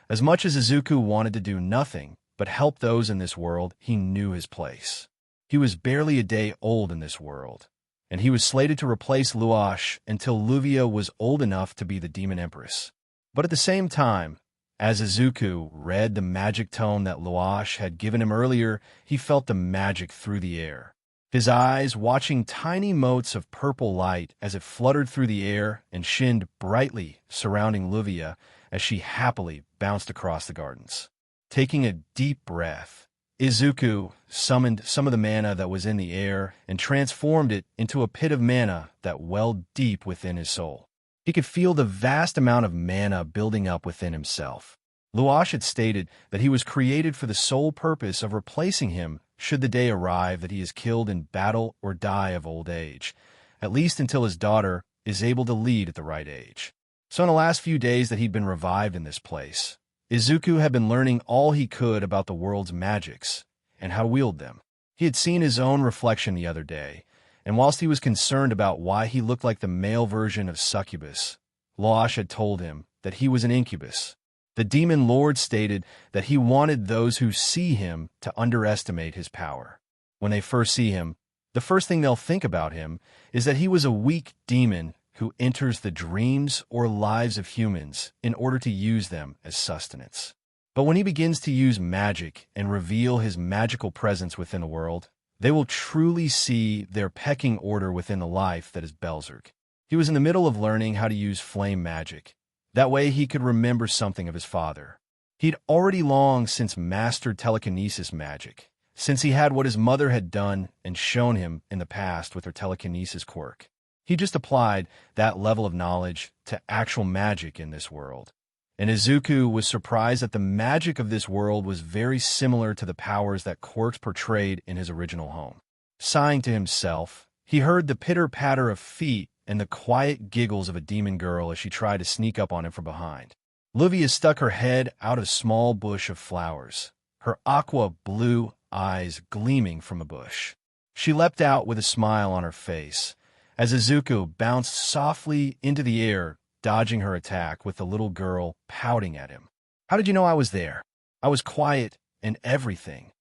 As much as Izuku wanted to do nothing but help those in this world, he knew his place. He was barely a day old in this world, and he was slated to replace Luash until Livia was old enough to be the Demon Empress. But at the same time, as Izuku read the magic tome that Luash had given him earlier, he felt the magic through the air. His eyes watching tiny motes of purple light as it fluttered through the air and shinned brightly surrounding Livia as she happily bounced across the gardens. Taking a deep breath, Izuku summoned some of the mana that was in the air and transformed it into a pit of mana that welled deep within his soul. He could feel the vast amount of mana building up within himself. Luash had stated that he was created for the sole purpose of replacing him should the day arrive that he is killed in battle or die of old age, at least until his daughter is able to lead at the right age. So in the last few days that he'd been revived in this place, Izuku had been learning all he could about the world's magics and how to wield them. He had seen his own reflection the other day, and whilst he was concerned about why he looked like the male version of Succubus, Luash had told him that he was an incubus. The Demon Lord stated that he wanted those who see him to underestimate his power. When they first see him, the first thing they'll think about him is that he was a weak demon who enters the dreams or lives of humans in order to use them as sustenance. But when he begins to use magic and reveal his magical presence within the world, they will truly see their pecking order within the life that is Berserk. He was in the middle of learning how to use flame magic. That way he could remember something of his father. He'd already long since mastered telekinesis magic, since he had what his mother had done and shown him in the past with her telekinesis quirk. He just applied that level of knowledge to actual magic in this world. And Izuku was surprised that the magic of this world was very similar to the powers that quirks portrayed in his original home. Sighing to himself, he heard the pitter-patter of feet and the quiet giggles of a demon girl as she tried to sneak up on him from behind. Livia stuck her head out of a small bush of flowers, her aqua-blue eyes gleaming from a bush. She leapt out with a smile on her face, as Izuku bounced softly into the air, dodging her attack with the little girl pouting at him. "How did you know I was there? I was quiet and everything,"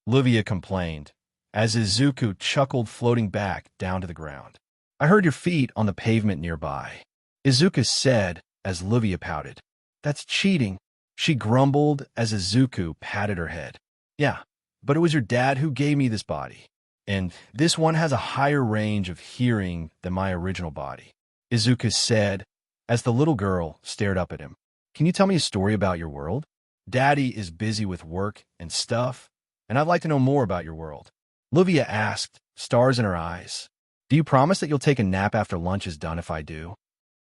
Livia complained, as Izuku chuckled, floating back down to the ground. "I heard your feet on the pavement nearby," Izuku said as Livia pouted. "That's cheating," she grumbled as Izuku patted her head. "Yeah, but it was your dad who gave me this body, and this one has a higher range of hearing than my original body," Izuku said as the little girl stared up at him. "Can you tell me a story about your world? Daddy is busy with work and stuff, and I'd like to know more about your world," Livia asked, stars in her eyes. "Do you promise that you'll take a nap after lunch is done if I do?"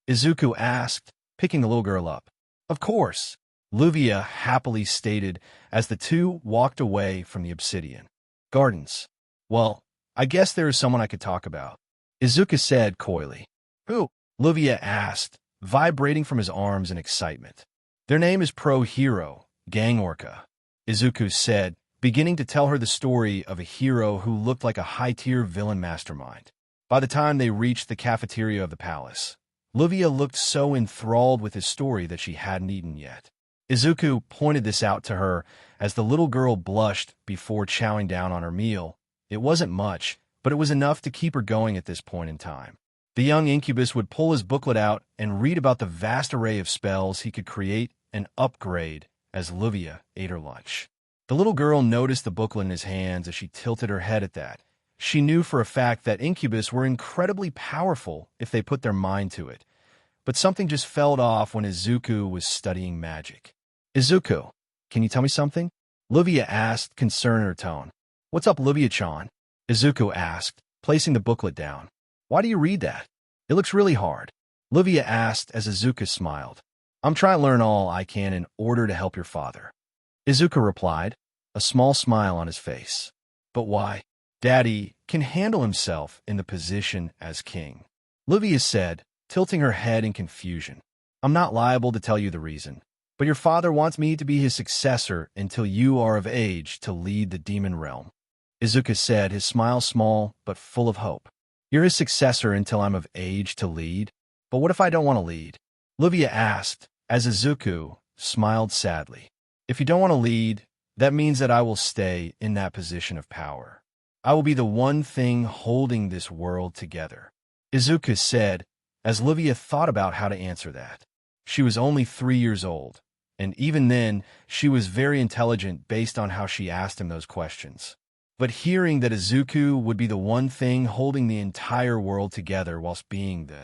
Izuku asked, picking the little girl up. Of course, Luvia happily stated as the two walked away from the obsidian gardens. Well, I guess there is someone I could talk about, Izuku said coyly. Who? Luvia asked, vibrating from his arms in excitement. Their name is Pro Hero, Gang Orca, Izuku said, beginning to tell her the story of a hero who looked like a high-tier villain mastermind. By the time they reached the cafeteria of the palace, Luvia looked so enthralled with his story that she hadn't eaten yet. Izuku pointed this out to her as the little girl blushed before chowing down on her meal. It wasn't much, but it was enough to keep her going at this point in time. The young incubus would pull his booklet out and read about the vast array of spells he could create and upgrade as Luvia ate her lunch. The little girl noticed the booklet in his hands as she tilted her head at that. She knew for a fact that incubus were incredibly powerful if they put their mind to it. But something just fell off when Izuku was studying magic. Izuku, can you tell me something? Luvia asked, concern in her tone. What's up, Luvia-chan? Izuku asked, placing the booklet down. Why do you read that? It looks really hard. Luvia asked as Izuku smiled. I'm trying to learn all I can in order to help your father. Izuku replied, a small smile on his face. But why? Daddy can handle himself in the position as king. Luvia said, tilting her head in confusion. I'm not liable to tell you the reason, but your father wants me to be his successor until you are of age to lead the demon realm. Izuku said, his smile small but full of hope. You're his successor until I'm of age to lead? But what if I don't want to lead? Luvia asked, as Izuku smiled sadly. If you don't want to lead, that means that I will stay in that position of power. I will be the one thing holding this world together. Izuku said, as Luvia thought about how to answer that. She was only 3 years old, and even then, she was very intelligent based on how she asked him those questions. But hearing that Izuku would be the one thing holding the entire world together whilst being the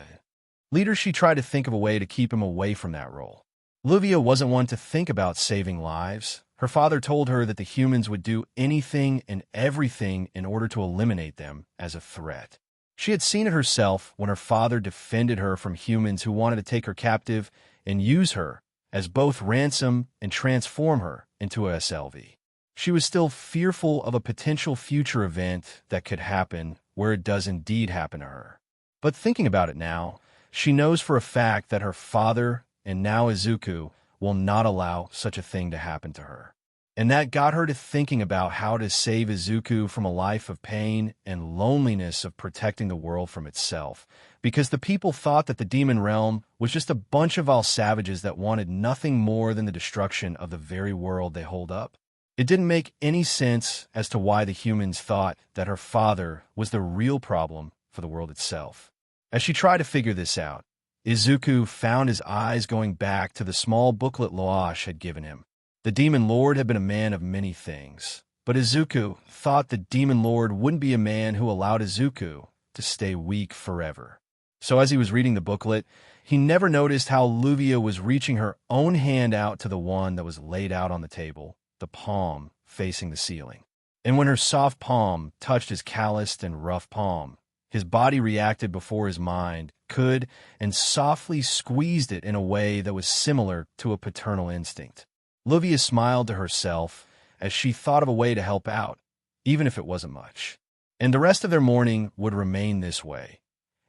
leader, she tried to think of a way to keep him away from that role. Luvia wasn't one to think about saving lives. Her father told her that the humans would do anything and everything in order to eliminate them as a threat. She had seen it herself when her father defended her from humans who wanted to take her captive and use her as both ransom and transform her into a SLV. She was still fearful of a potential future event that could happen where it does indeed happen to her. But thinking about it now, she knows for a fact that her father and now Izuku will not allow such a thing to happen to her. And that got her to thinking about how to save Izuku from a life of pain and loneliness of protecting the world from itself, because the people thought that the demon realm was just a bunch of all savages that wanted nothing more than the destruction of the very world they hold up. It didn't make any sense as to why the humans thought that her father was the real problem for the world itself. As she tried to figure this out, Izuku found his eyes going back to the small booklet Loash had given him. The Demon Lord had been a man of many things, but Izuku thought the Demon Lord wouldn't be a man who allowed Izuku to stay weak forever. So as he was reading the booklet, he never noticed how Luvia was reaching her own hand out to the one that was laid out on the table, the palm facing the ceiling. And when her soft palm touched his calloused and rough palm, his body reacted before his mind could and softly squeezed it in a way that was similar to a paternal instinct. Luvia smiled to herself as she thought of a way to help out, even if it wasn't much. And the rest of their morning would remain this way.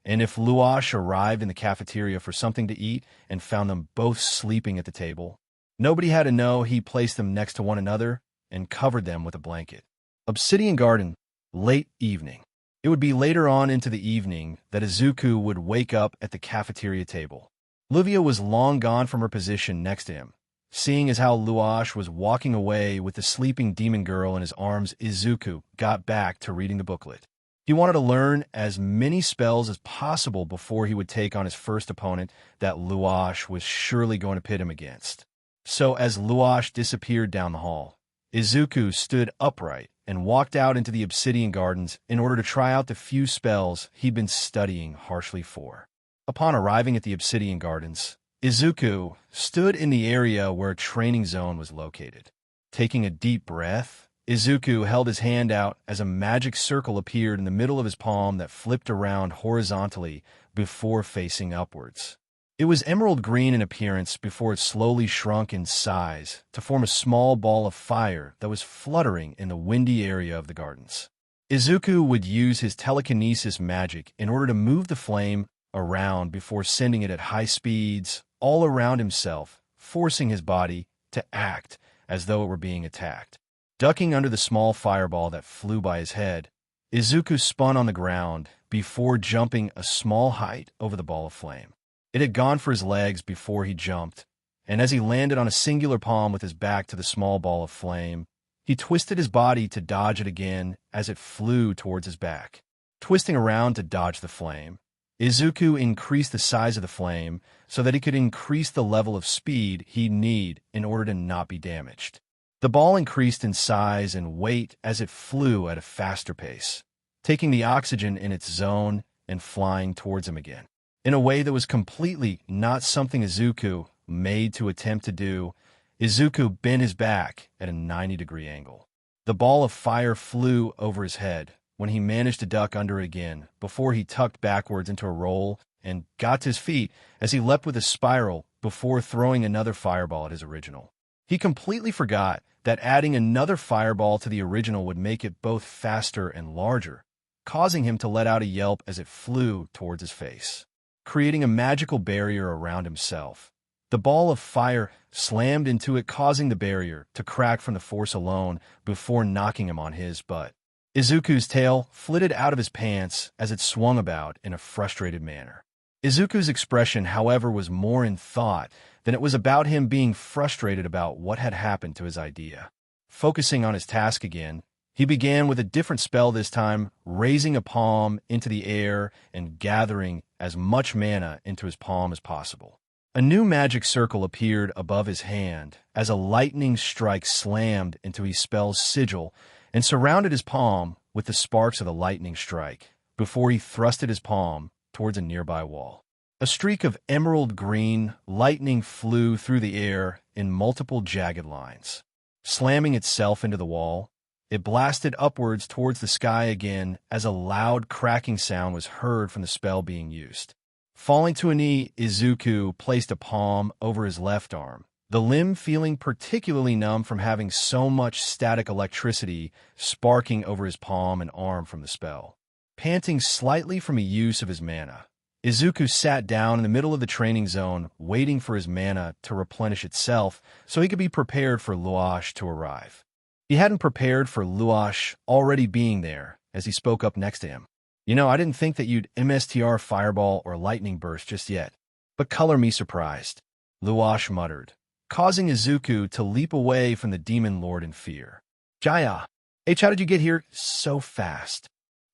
And if Luash arrived in the cafeteria for something to eat and found them both sleeping at the table, nobody had to know he placed them next to one another and covered them with a blanket. Obsidian Garden, late evening. It would be later on into the evening that Izuku would wake up at the cafeteria table. Luvia was long gone from her position next to him. Seeing as how Luash was walking away with the sleeping demon girl in his arms, Izuku got back to reading the booklet. He wanted to learn as many spells as possible before he would take on his first opponent that Luash was surely going to pit him against. So as Luash disappeared down the hall, Izuku stood upright and walked out into the Obsidian Gardens in order to try out the few spells he'd been studying harshly for. Upon arriving at the Obsidian Gardens, Izuku stood in the area where a training zone was located. Taking a deep breath, Izuku held his hand out as a magic circle appeared in the middle of his palm that flipped around horizontally before facing upwards. It was emerald green in appearance before it slowly shrunk in size to form a small ball of fire that was fluttering in the windy area of the gardens. Izuku would use his telekinesis magic in order to move the flame around before sending it at high speeds all around himself, forcing his body to act as though it were being attacked. Ducking under the small fireball that flew by his head, Izuku spun on the ground before jumping a small height over the ball of flame. It had gone for his legs before he jumped, and as he landed on a singular palm with his back to the small ball of flame, he twisted his body to dodge it again as it flew towards his back. Twisting around to dodge the flame, Izuku increased the size of the flame so that he could increase the level of speed he'd need in order to not be damaged. The ball increased in size and weight as it flew at a faster pace, taking the oxygen in its zone and flying towards him again. In a way that was completely not something Izuku made to attempt to do, Izuku bent his back at a 90-degree angle. The ball of fire flew over his head when he managed to duck under it again before he tucked backwards into a roll and got to his feet as he leapt with a spiral before throwing another fireball at his original. He completely forgot that adding another fireball to the original would make it both faster and larger, causing him to let out a yelp as it flew towards his face, creating a magical barrier around himself. The ball of fire slammed into it, causing the barrier to crack from the force alone before knocking him on his butt. Izuku's tail flitted out of his pants as it swung about in a frustrated manner. Izuku's expression, however, was more in thought than it was about him being frustrated about what had happened to his idea. Focusing on his task again, he began with a different spell this time, raising a palm into the air and gathering as much mana into his palm as possible. A new magic circle appeared above his hand as a lightning strike slammed into his spell's sigil and surrounded his palm with the sparks of the lightning strike before he thrusted his palm towards a nearby wall. A streak of emerald green lightning flew through the air in multiple jagged lines. Slamming itself into the wall, it blasted upwards towards the sky again as a loud cracking sound was heard from the spell being used. Falling to a knee, Izuku placed a palm over his left arm, the limb feeling particularly numb from having so much static electricity sparking over his palm and arm from the spell. Panting slightly from a use of his mana, Izuku sat down in the middle of the training zone, waiting for his mana to replenish itself so he could be prepared for Luash to arrive. He hadn't prepared for Luash already being there as he spoke up next to him. I didn't think that you'd MSTR Fireball or Lightning Burst just yet, but color me surprised," Luash muttered, causing Izuku to leap away from the Demon Lord in fear. "Jaya, how did you get here so fast?"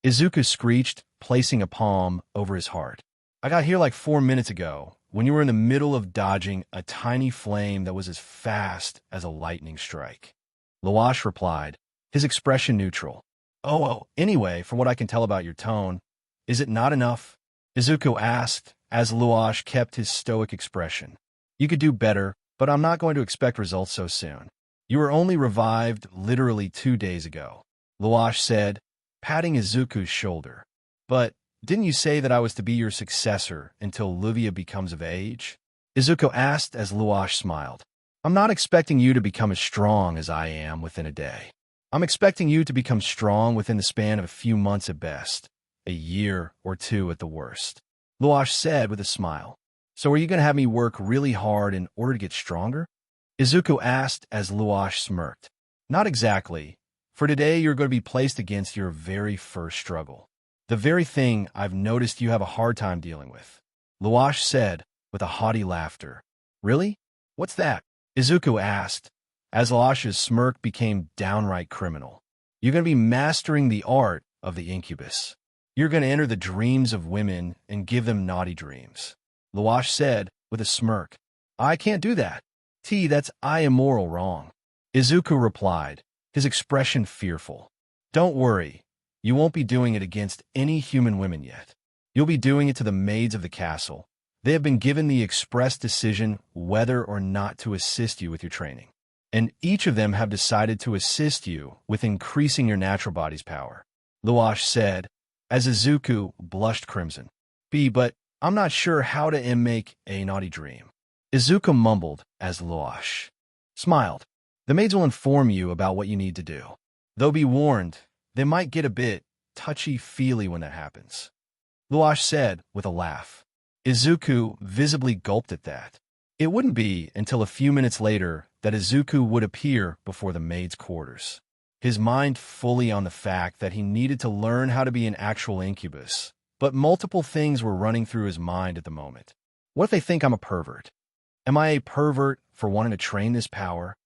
Izuku screeched, placing a palm over his heart. "I got here like 4 minutes ago, when you were in the middle of dodging a tiny flame that was as fast as a lightning strike." Luash replied, his expression neutral. Anyway, from what I can tell about your tone, is it not enough?" Izuku asked, as Luash kept his stoic expression. "You could do better, but I'm not going to expect results so soon. You were only revived literally 2 days ago," Luash said, patting Izuku's shoulder. "But didn't you say that I was to be your successor until Luvia becomes of age?" Izuku asked as Luash smiled. "I'm not expecting you to become as strong as I am within a day. I'm expecting you to become strong within the span of a few months at best, a year or 2 at the worst," Luash said with a smile. "So are you going to have me work really hard in order to get stronger?" Izuku asked as Luash smirked. "Not exactly. For today you're going to be placed against your very first struggle. The very thing I've noticed you have a hard time dealing with," Luash said with a haughty laughter. "Really? What's that?" Izuku asked, as Luash's smirk became downright criminal. "You're going to be mastering the art of the incubus. You're going to enter the dreams of women and give them naughty dreams," Luash said with a smirk. "I can't do that. That's immoral wrong," Izuku replied, his expression fearful. "Don't worry. You won't be doing it against any human women yet. You'll be doing it to the maids of the castle. They have been given the express decision whether or not to assist you with your training. And each of them have decided to assist you with increasing your natural body's power," Luash said, as Izuku blushed crimson. But I'm not sure how to make a naughty dream. Izuku mumbled as Luosh smiled. The maids will inform you about what you need to do. Though be warned, they might get a bit touchy-feely when that happens. Luosh said with a laugh. Izuku visibly gulped at that. It wouldn't be until a few minutes later that Izuku would appear before the maids' quarters. His mind fully on the fact that he needed to learn how to be an actual incubus, but multiple things were running through his mind at the moment. What if they think I'm a pervert? Am I a pervert for wanting to train this power?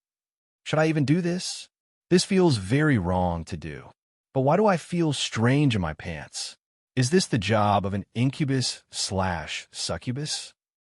Should I even do this? This feels very wrong to do. But why do I feel strange in my pants? Is this the job of an incubus/succubus?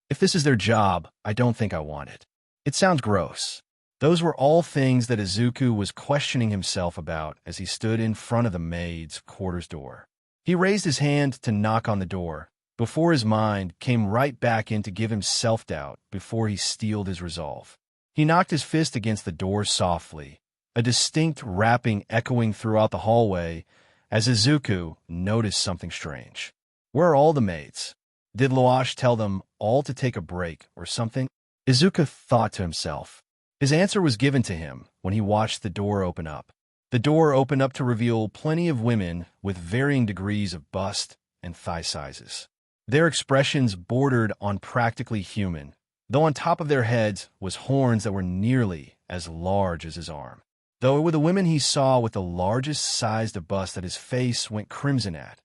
If this is their job, I don't think I want it. It sounds gross. Those were all things that Izuku was questioning himself about as he stood in front of the maid's quarters door. He raised his hand to knock on the door, before his mind came right back in to give him self-doubt before he steeled his resolve. He knocked his fist against the door softly, a distinct rapping echoing throughout the hallway as Izuku noticed something strange. Where are all the maids? Did Luosh tell them all to take a break or something? Izuku thought to himself. His answer was given to him when he watched the door open up. The door opened up to reveal plenty of women with varying degrees of bust and thigh sizes. Their expressions bordered on practically human, though on top of their heads was horns that were nearly as large as his arm. Though it were the women he saw with the largest sized of bust that his face went crimson at.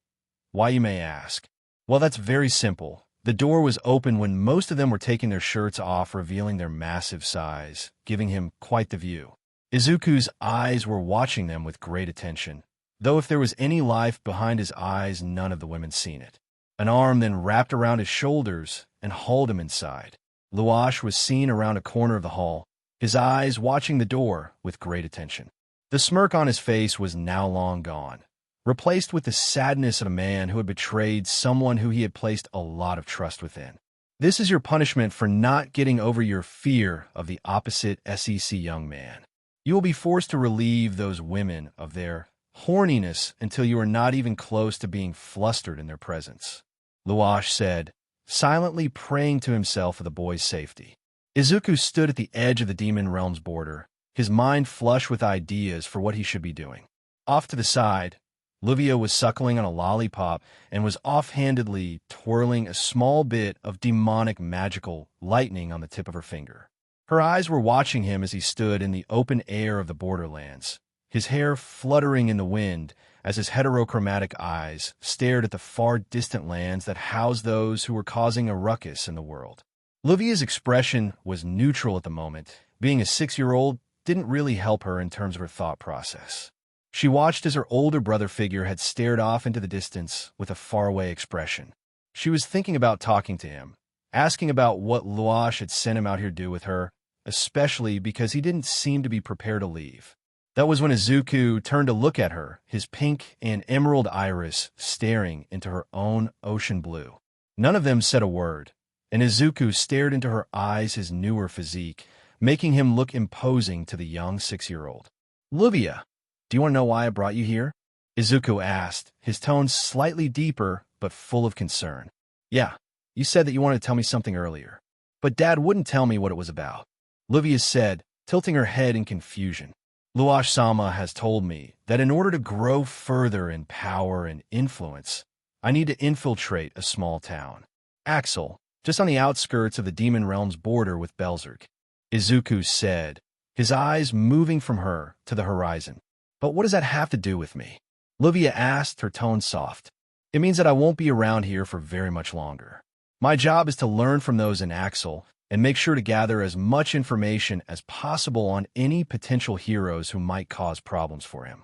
Why, you may ask? Well, that's very simple. The door was open when most of them were taking their shirts off, revealing their massive size, giving him quite the view. Izuku's eyes were watching them with great attention, though if there was any life behind his eyes, none of the women seen it. An arm then wrapped around his shoulders and hauled him inside. Luosh was seen around a corner of the hall, his eyes watching the door with great attention. The smirk on his face was now long gone, replaced with the sadness of a man who had betrayed someone who he had placed a lot of trust within. This is your punishment for not getting over your fear of the opposite SEC young man. You will be forced to relieve those women of their horniness until you are not even close to being flustered in their presence, Luosh said, silently praying to himself for the boy's safety. Izuku stood at the edge of the demon realm's border, his mind flush with ideas for what he should be doing. Off to the side, Livia was suckling on a lollipop and was offhandedly twirling a small bit of demonic magical lightning on the tip of her finger. Her eyes were watching him as he stood in the open air of the borderlands, his hair fluttering in the wind as his heterochromatic eyes stared at the far distant lands that housed those who were causing a ruckus in the world. Livia's expression was neutral at the moment. Being a 6-year-old didn't really help her in terms of her thought process. She watched as her older brother figure had stared off into the distance with a faraway expression. She was thinking about talking to him, asking about what Luosh had sent him out here to do with her, especially because he didn't seem to be prepared to leave. That was when Izuku turned to look at her, his pink and emerald iris staring into her own ocean blue. None of them said a word, and Izuku stared into her eyes, his newer physique, making him look imposing to the young 6-year-old. Livia, do you want to know why I brought you here? Izuku asked, his tone slightly deeper but full of concern. Yeah, you said that you wanted to tell me something earlier, but Dad wouldn't tell me what it was about, Livia said, tilting her head in confusion. Luosh-sama has told me that in order to grow further in power and influence, I need to infiltrate a small town, Axel, just on the outskirts of the demon realm's border with Belzerk, Izuku said, his eyes moving from her to the horizon. But what does that have to do with me? Livia asked, her tone soft. It means that I won't be around here for very much longer. My job is to learn from those in Axel and make sure to gather as much information as possible on any potential heroes who might cause problems for him.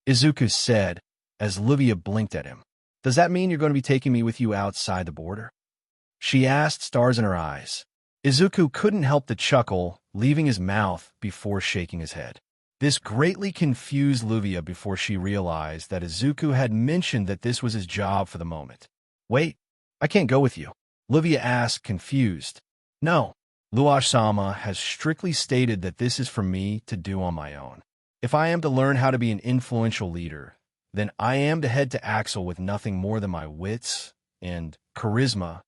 Izuku said, as Livia blinked at him. Does that mean you're going to be taking me with you outside the border? She asked, stars in her eyes. Izuku couldn't help to chuckle, leaving his mouth before shaking his head. This greatly confused Livia before she realized that Izuku had mentioned that this was his job for the moment. Wait, I can't go with you, Livia asked, confused. No, Luosh-sama has strictly stated that this is for me to do on my own. If I am to learn how to be an influential leader, then I am to head to Axel with nothing more than my wits and charisma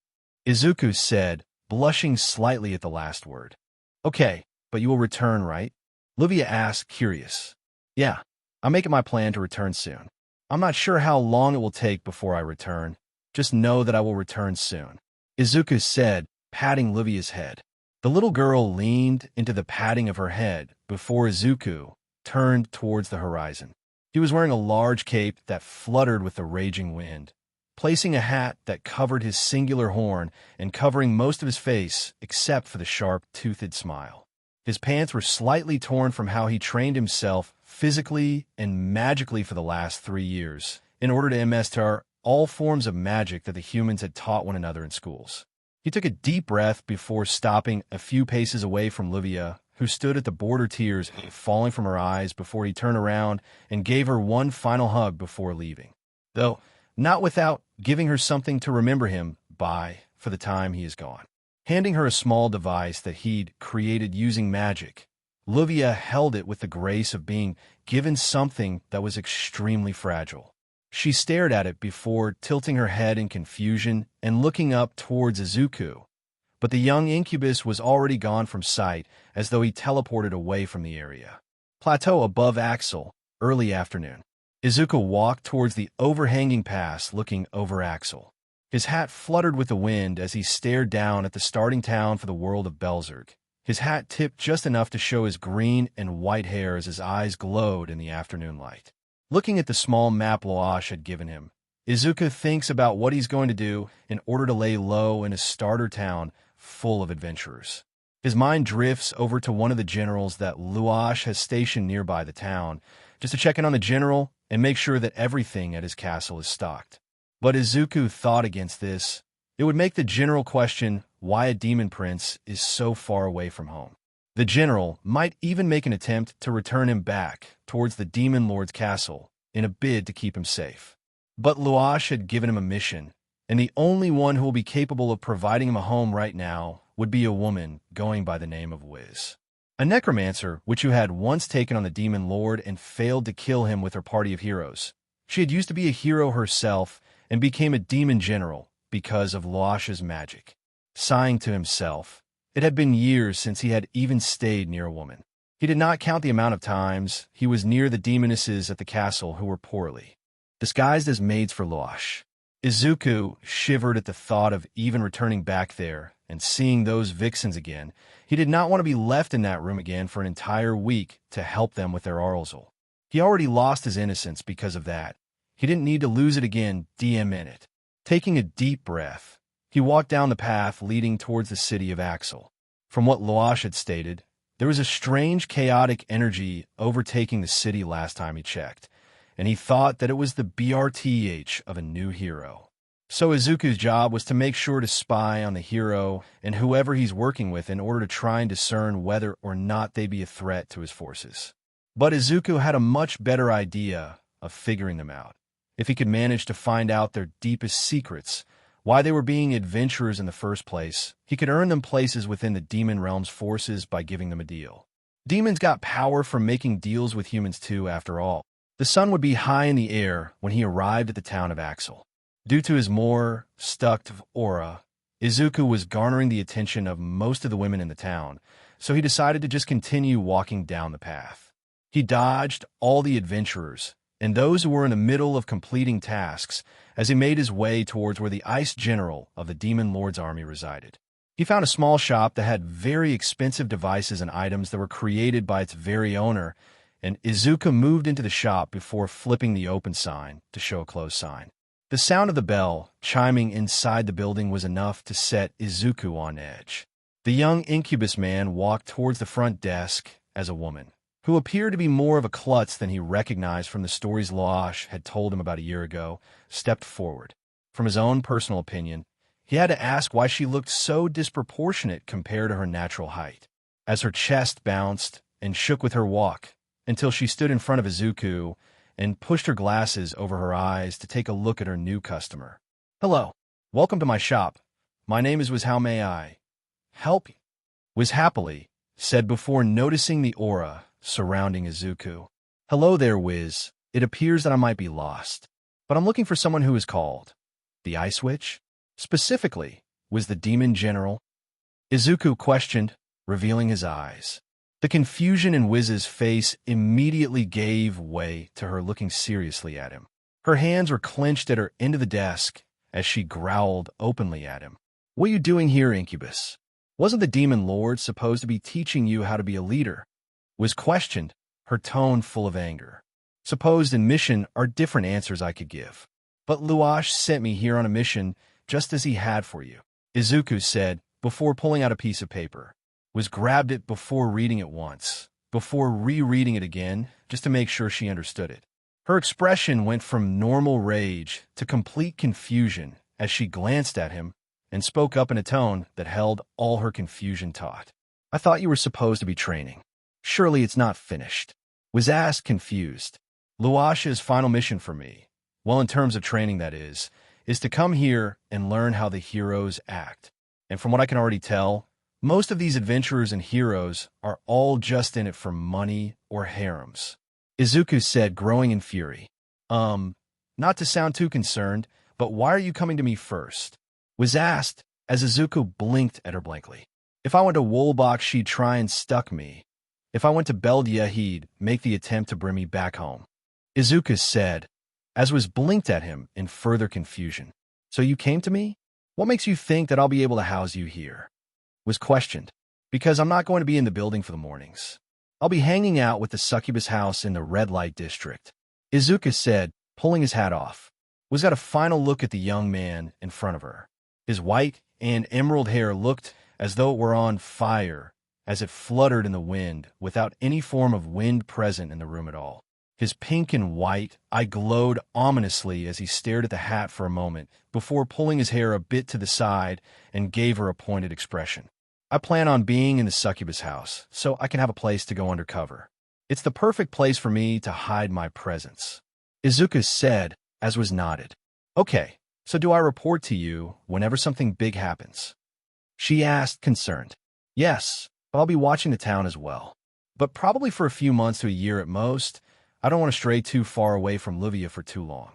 Izuku said, blushing slightly at the last word. Okay, but you will return, right? Livia asked, curious. Yeah, I'm making my plan to return soon. I'm not sure how long it will take before I return. Just know that I will return soon. Izuku said, patting Livia's head. The little girl leaned into the patting of her head before Izuku turned towards the horizon. He was wearing a large cape that fluttered with the raging wind, placing a hat that covered his singular horn and covering most of his face except for the sharp-toothed smile. His pants were slightly torn from how he trained himself physically and magically for the last 3 years in order to master all forms of magic that the humans had taught one another in schools. He took a deep breath before stopping a few paces away from Livia, who stood at the border, tears falling from her eyes before he turned around and gave her one final hug before leaving. Though not without giving her something to remember him by for the time he is gone. Handing her a small device that he'd created using magic, Livia held it with the grace of being given something that was extremely fragile. She stared at it before tilting her head in confusion and looking up towards Izuku, but the young incubus was already gone from sight as though he teleported away from the area. Plateau above Axel, early afternoon. Izuku walked towards the overhanging pass looking over Axel. His hat fluttered with the wind as he stared down at the starting town for the world of Belzerg. His hat tipped just enough to show his green and white hair as his eyes glowed in the afternoon light. Looking at the small map Loash had given him, Izuku thinks about what he's going to do in order to lay low in a starter town full of adventurers. His mind drifts over to one of the generals that Loash has stationed nearby the town, just to check in on the general and make sure that everything at his castle is stocked. But Izuku thought against this. It would make the general question why a demon prince is so far away from home. The general might even make an attempt to return him back towards the demon lord's castle in a bid to keep him safe. But Loash had given him a mission, and the only one who will be capable of providing him a home right now would be a woman going by the name of Wiz. A necromancer which you had once taken on the demon lord and failed to kill him with her party of heroes. She had used to be a hero herself and became a demon general because of Loash's magic. Sighing to himself, it had been years since he had even stayed near a woman. He did not count the amount of times he was near the demonesses at the castle who were poorly disguised as maids for Loash. Izuku shivered at the thought of even returning back there and seeing those vixens again. He did not want to be left in that room again for an entire week to help them with their arousal. He already lost his innocence because of that. He didn't need to lose it again minute. Taking a deep breath, he walked down the path leading towards the city of Axel. From what Loash had stated, there was a strange chaotic energy overtaking the city last time he checked, and he thought that it was the BRTH of a new hero. So Izuku's job was to make sure to spy on the hero and whoever he's working with in order to try and discern whether or not they be a threat to his forces. But Izuku had a much better idea of figuring them out. If he could manage to find out their deepest secrets, why they were being adventurers in the first place, he could earn them places within the demon realm's forces by giving them a deal. Demons got power from making deals with humans too, after all. The sun would be high in the air when he arrived at the town of Axel. Due to his more stuck aura, Izuku was garnering the attention of most of the women in the town, so he decided to just continue walking down the path. He dodged all the adventurers and those who were in the middle of completing tasks as he made his way towards where the ice general of the demon lord's army resided. He found a small shop that had very expensive devices and items that were created by its very owner, and Izuku moved into the shop before flipping the open sign to show a closed sign. The sound of the bell chiming inside the building was enough to set Izuku on edge. The young incubus man walked towards the front desk as a woman, who appeared to be more of a klutz than he recognized from the stories Loash had told him about a year ago, stepped forward. From his own personal opinion, he had to ask why she looked so disproportionate compared to her natural height, as her chest bounced and shook with her walk until she stood in front of Izuku and pushed her glasses over her eyes to take a look at her new customer. "Hello. Welcome to my shop. My name is Wiz. How may I help you?" Wiz happily said before noticing the aura surrounding Izuku. "Hello there, Wiz. It appears that I might be lost, but I'm looking for someone who is called the Ice Witch." Specifically, was the demon general? Izuku questioned, revealing his eyes. The confusion in Wiz's face immediately gave way to her looking seriously at him. Her hands were clenched at her end of the desk as she growled openly at him. What are you doing here, Incubus? Wasn't the demon lord supposed to be teaching you how to be a leader? Wiz questioned, her tone full of anger. Supposed and mission are different answers I could give. But Luash sent me here on a mission just as he had for you, Izuku said before pulling out a piece of paper. Wiz grabbed it before reading it once, before rereading it again just to make sure she understood it. Her expression went from normal rage to complete confusion as she glanced at him and spoke up in a tone that held all her confusion taut. I thought you were supposed to be training. Surely it's not finished. Wiz asked, confused. Luash's final mission for me, well, in terms of training that is to come here and learn how the heroes act. And from what I can already tell, most of these adventurers and heroes are all just in it for money or harems. Izuku said, growing in fury. Not to sound too concerned, but why are you coming to me first? Wiz asked, as Izuku blinked at her blankly. If I went to Wolbach, she'd try and stuck me. If I went to Beldia, he'd make the attempt to bring me back home. Izuku said, as Wiz blinked at him in further confusion. So you came to me? What makes you think that I'll be able to house you here? Wiz questioned. Because I'm not going to be in the building for the mornings. I'll be hanging out with the succubus house in the red light district. Izuku said, pulling his hat off. Wiz got a final look at the young man in front of her. His white and emerald hair looked as though it were on fire as it fluttered in the wind without any form of wind present in the room at all. His pink and white eye glowed ominously as he stared at the hat for a moment before pulling his hair a bit to the side and gave her a pointed expression. I plan on being in the succubus house, so I can have a place to go undercover. It's the perfect place for me to hide my presence. Izuku said, as was nodded. Okay, so do I report to you whenever something big happens? She asked, concerned. Yes, but I'll be watching the town as well. But probably for a few months to a year at most. I don't want to stray too far away from Livia for too long.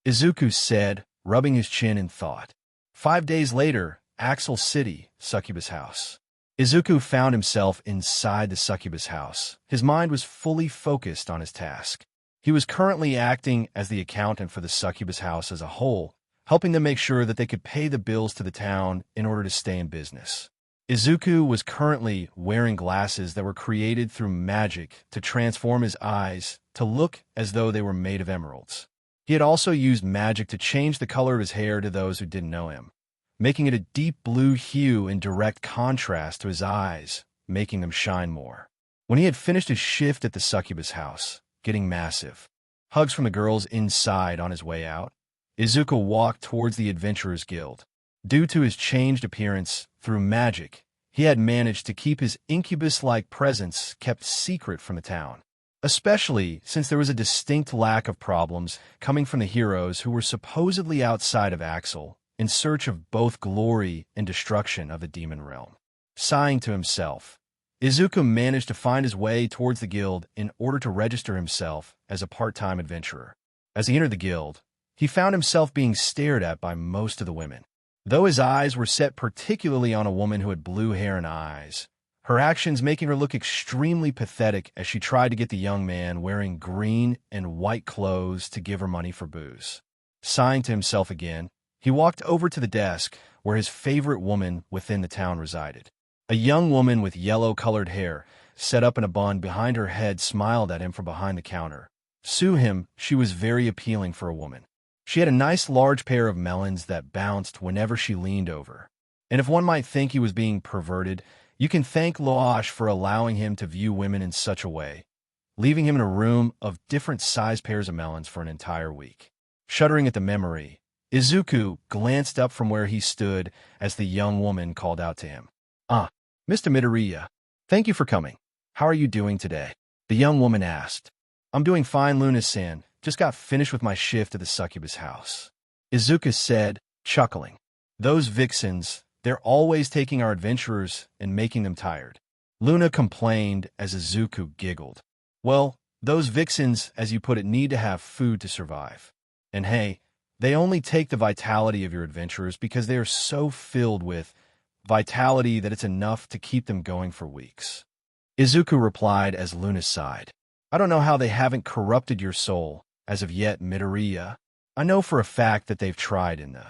Izuku said, rubbing his chin in thought. 5 days later, Axel City, succubus house. Izuku found himself inside the succubus house. His mind was fully focused on his task. He was currently acting as the accountant for the succubus house as a whole, helping them make sure that they could pay the bills to the town in order to stay in business. Izuku was currently wearing glasses that were created through magic to transform his eyes to look as though they were made of emeralds. He had also used magic to change the color of his hair to those who didn't know him, making it a deep blue hue in direct contrast to his eyes, making them shine more. When he had finished his shift at the succubus house, getting massive hugs from the girls inside on his way out, Izuku walked towards the Adventurers Guild. Due to his changed appearance through magic, he had managed to keep his incubus-like presence kept secret from the town, especially since there was a distinct lack of problems coming from the heroes who were supposedly outside of Axel in search of both glory and destruction of the demon realm. Sighing to himself, Izuku managed to find his way towards the guild in order to register himself as a part-time adventurer. As he entered the guild, he found himself being stared at by most of the women. Though his eyes were set particularly on a woman who had blue hair and eyes, her actions making her look extremely pathetic as she tried to get the young man wearing green and white clothes to give her money for booze. Sighing to himself again, he walked over to the desk where his favorite woman within the town resided. A young woman with yellow-colored hair, set up in a bun behind her head, smiled at him from behind the counter. To him, she was very appealing for a woman. She had a nice large pair of melons that bounced whenever she leaned over. And if one might think he was being perverted, you can thank Loash for allowing him to view women in such a way, leaving him in a room of different size pairs of melons for an entire week. Shuddering at the memory, Izuku glanced up from where he stood as the young woman called out to him. Mr. Midoriya, thank you for coming. How are you doing today? The young woman asked. I'm doing fine, Luna-san. Just got finished with my shift at the succubus house. Izuku said, chuckling. Those vixens, they're always taking our adventurers and making them tired. Luna complained as Izuku giggled. Well, those vixens, as you put it, need to have food to survive. And hey, They only take the vitality of your adventurers because they are so filled with vitality that it's enough to keep them going for weeks. Izuku replied as Luna sighed. I don't know how they haven't corrupted your soul as of yet, Midoriya. I know for a fact that they've tried in the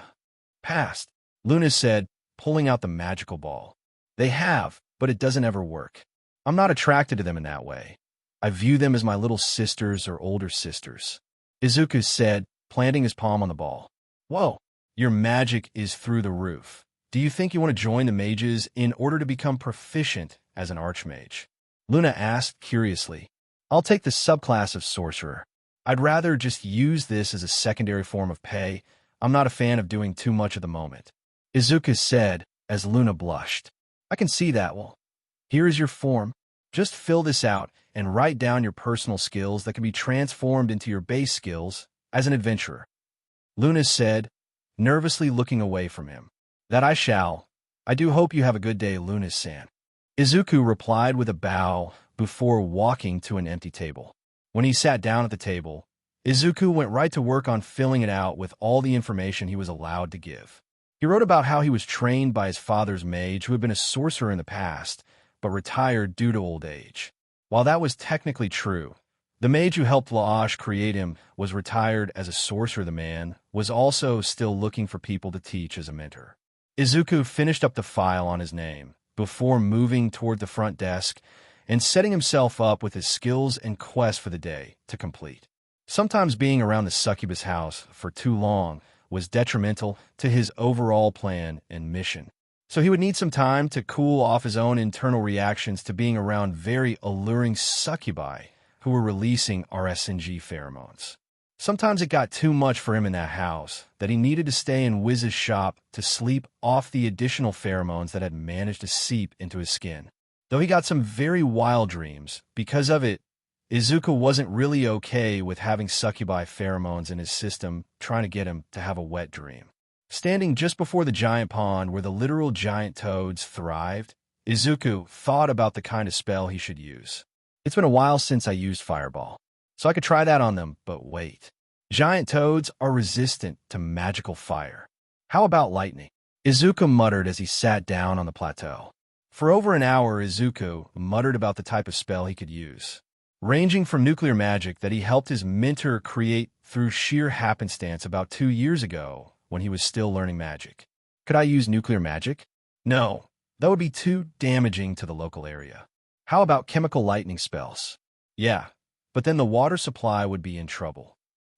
past, Luna said, pulling out the magical ball. They have, but it doesn't ever work. I'm not attracted to them in that way. I view them as my little sisters or older sisters. Izuku said, planting his palm on the ball. Whoa, your magic is through the roof. Do you think you want to join the mages in order to become proficient as an archmage? Luna asked curiously. I'll take the subclass of sorcerer. I'd rather just use this as a secondary form of pay. I'm not a fan of doing too much at the moment. Izuku said as Luna blushed. I can see that. Well, here is your form. Just fill this out and write down your personal skills that can be transformed into your base skills as an adventurer. Luna said, nervously looking away from him. That I shall. I do hope you have a good day, Luna-san. Izuku replied with a bow before walking to an empty table. When he sat down at the table, Izuku went right to work on filling it out with all the information he was allowed to give. He wrote about how he was trained by his father's mage who had been a sorcerer in the past, but retired due to old age. While that was technically true, the mage who helped La'ash create him was retired as a sorcerer. The man was also still looking for people to teach as a mentor. Izuku finished up the file on his name before moving toward the front desk and setting himself up with his skills and quest for the day to complete. Sometimes being around the succubus house for too long was detrimental to his overall plan and mission. So he would need some time to cool off his own internal reactions to being around very alluring succubi who were releasing RSNG pheromones. Sometimes it got too much for him in that house that he needed to stay in Wiz's shop to sleep off the additional pheromones that had managed to seep into his skin. Though he got some very wild dreams because of it, Izuku wasn't really okay with having succubi pheromones in his system trying to get him to have a wet dream. Standing just before the giant pond where the literal giant toads thrived, Izuku thought about the kind of spell he should use. It's been a while since I used Fireball, so I could try that on them, but wait. Giant toads are resistant to magical fire. How about lightning? Izuku muttered as he sat down on the plateau. For over an hour, Izuku muttered about the type of spell he could use, ranging from nuclear magic that he helped his mentor create through sheer happenstance about 2 years ago when he was still learning magic. Could I use nuclear magic? No, that would be too damaging to the local area. How about chemical lightning spells? Yeah, but then the water supply would be in trouble.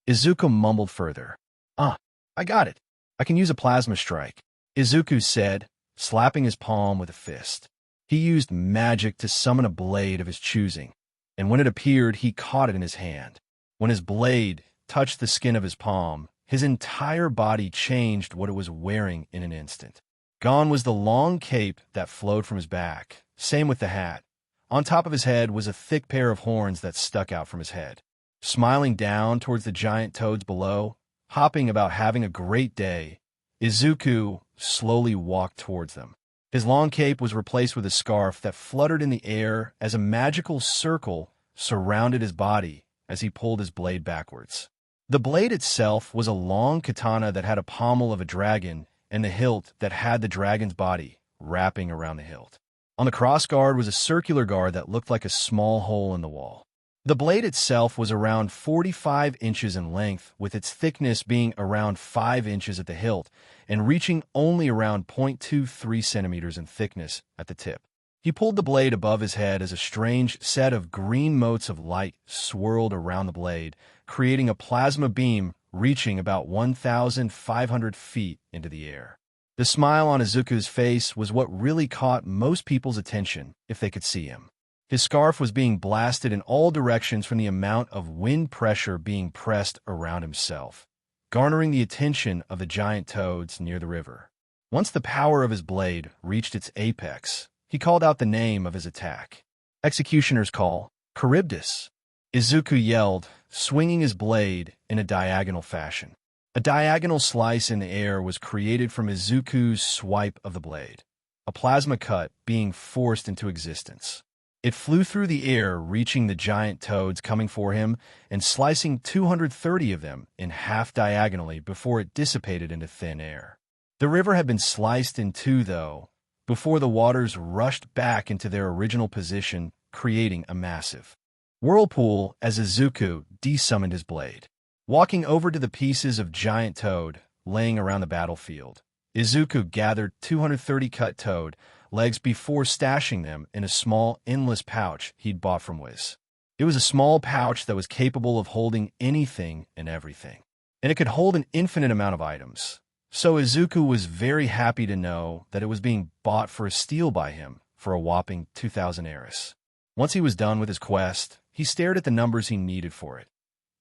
Izuku mumbled further. I got it. I can use a plasma strike, Izuku said, slapping his palm with a fist. He used magic to summon a blade of his choosing, and when it appeared, he caught it in his hand. When his blade touched the skin of his palm, his entire body changed what it was wearing in an instant. Gone was the long cape that flowed from his back, same with the hat. On top of his head was a thick pair of horns that stuck out from his head. Smiling down towards the giant toads below, hopping about having a great day, Izuku slowly walked towards them. His long cape was replaced with a scarf that fluttered in the air as a magical circle surrounded his body as he pulled his blade backwards. The blade itself was a long katana that had a pommel of a dragon and the hilt that had the dragon's body wrapping around the hilt. On the crossguard was a circular guard that looked like a small hole in the wall. The blade itself was around 45 inches in length, with its thickness being around 5 inches at the hilt and reaching only around 0.23 centimeters in thickness at the tip. He pulled the blade above his head as a strange set of green motes of light swirled around the blade, creating a plasma beam reaching about 1,500 feet into the air. The smile on Izuku's face was what really caught most people's attention if they could see him. His scarf was being blasted in all directions from the amount of wind pressure being pressed around himself, garnering the attention of the giant toads near the river. Once the power of his blade reached its apex, he called out the name of his attack. Executioner's Call, Charybdis. Izuku yelled, swinging his blade in a diagonal fashion. A diagonal slice in the air was created from Izuku's swipe of the blade, a plasma cut being forced into existence. It flew through the air, reaching the giant toads coming for him and slicing 230 of them in half diagonally before it dissipated into thin air. The river had been sliced in two, though, before the waters rushed back into their original position, creating a massive whirlpool as Izuku desummoned his blade. Walking over to the pieces of giant toad laying around the battlefield, Izuku gathered 230 cut toad legs before stashing them in a small, endless pouch he'd bought from Wiz. It was a small pouch that was capable of holding anything and everything, and it could hold an infinite amount of items. So Izuku was very happy to know that it was being bought for a steal by him for a whopping 2,000 Eris. Once he was done with his quest, he stared at the numbers he needed for it.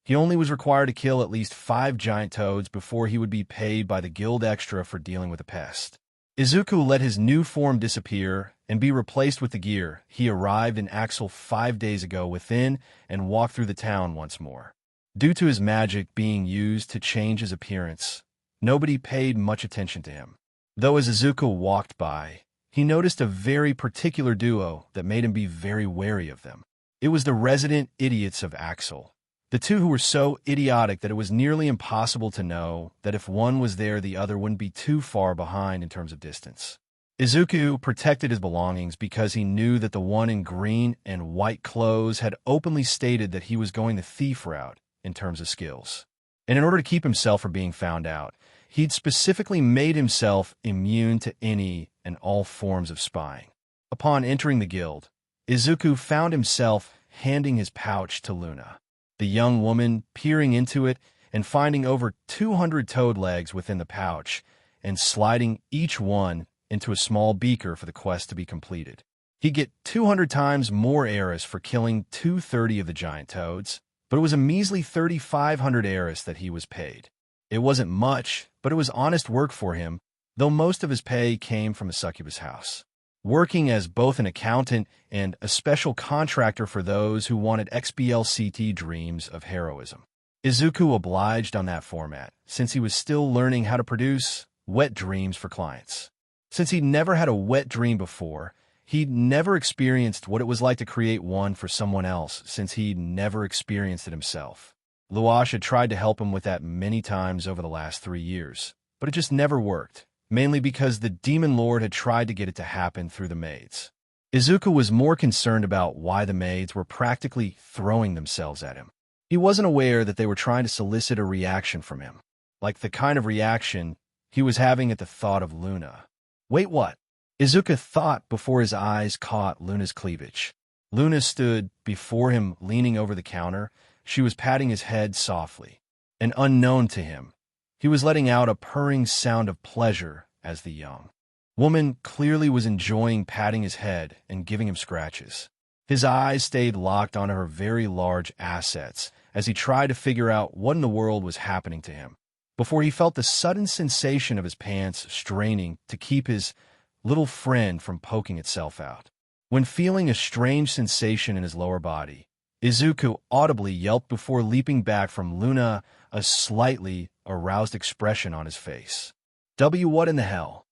He only was required to kill at least 5 giant toads before he would be paid by the guild extra for dealing with a pest. Izuku let his new form disappear and be replaced with the gear he arrived in Axel 5 days ago within and walked through the town once more. Due to his magic being used to change his appearance, nobody paid much attention to him. Though as Izuku walked by, he noticed a very particular duo that made him be very wary of them. It was the resident idiots of Axel. The two who were so idiotic that it was nearly impossible to know that if one was there, the other wouldn't be too far behind in terms of distance. Izuku protected his belongings because he knew that the one in green and white clothes had openly stated that he was going the thief route in terms of skills. And in order to keep himself from being found out, he'd specifically made himself immune to any and all forms of spying. Upon entering the guild, Izuku found himself handing his pouch to Luna. The young woman peering into it and finding over 200 toad legs within the pouch and sliding each one into a small beaker for the quest to be completed. He'd get 200 times more Eris for killing 230 of the giant toads, but it was a measly 3,500 Eris that he was paid. It wasn't much, but it was honest work for him, though most of his pay came from a succubus house. Working as both an accountant and a special contractor for those who wanted XBLCT dreams of heroism. Izuku obliged on that format, since he was still learning how to produce wet dreams for clients. Since he'd never had a wet dream before, he'd never experienced what it was like to create one for someone else, since he'd never experienced it himself. Luash had tried to help him with that many times over the last 3 years, but it just never worked. Mainly because the Demon Lord had tried to get it to happen through the maids. Izuku was more concerned about why the maids were practically throwing themselves at him. He wasn't aware that they were trying to solicit a reaction from him, like the kind of reaction he was having at the thought of Luna. Wait, what? Izuku thought before his eyes caught Luna's cleavage. Luna stood before him, leaning over the counter. She was patting his head softly. And unknown to him, he was letting out a purring sound of pleasure as the young woman clearly was enjoying patting his head and giving him scratches. His eyes stayed locked on her very large assets as he tried to figure out what in the world was happening to him, before he felt the sudden sensation of his pants straining to keep his little friend from poking itself out. When feeling a strange sensation in his lower body, Izuku audibly yelped before leaping back from Luna, a slightly aroused expression on his face. What in the hell?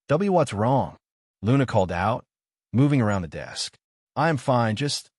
What's wrong? Luna called out, moving around the desk. I am fine, just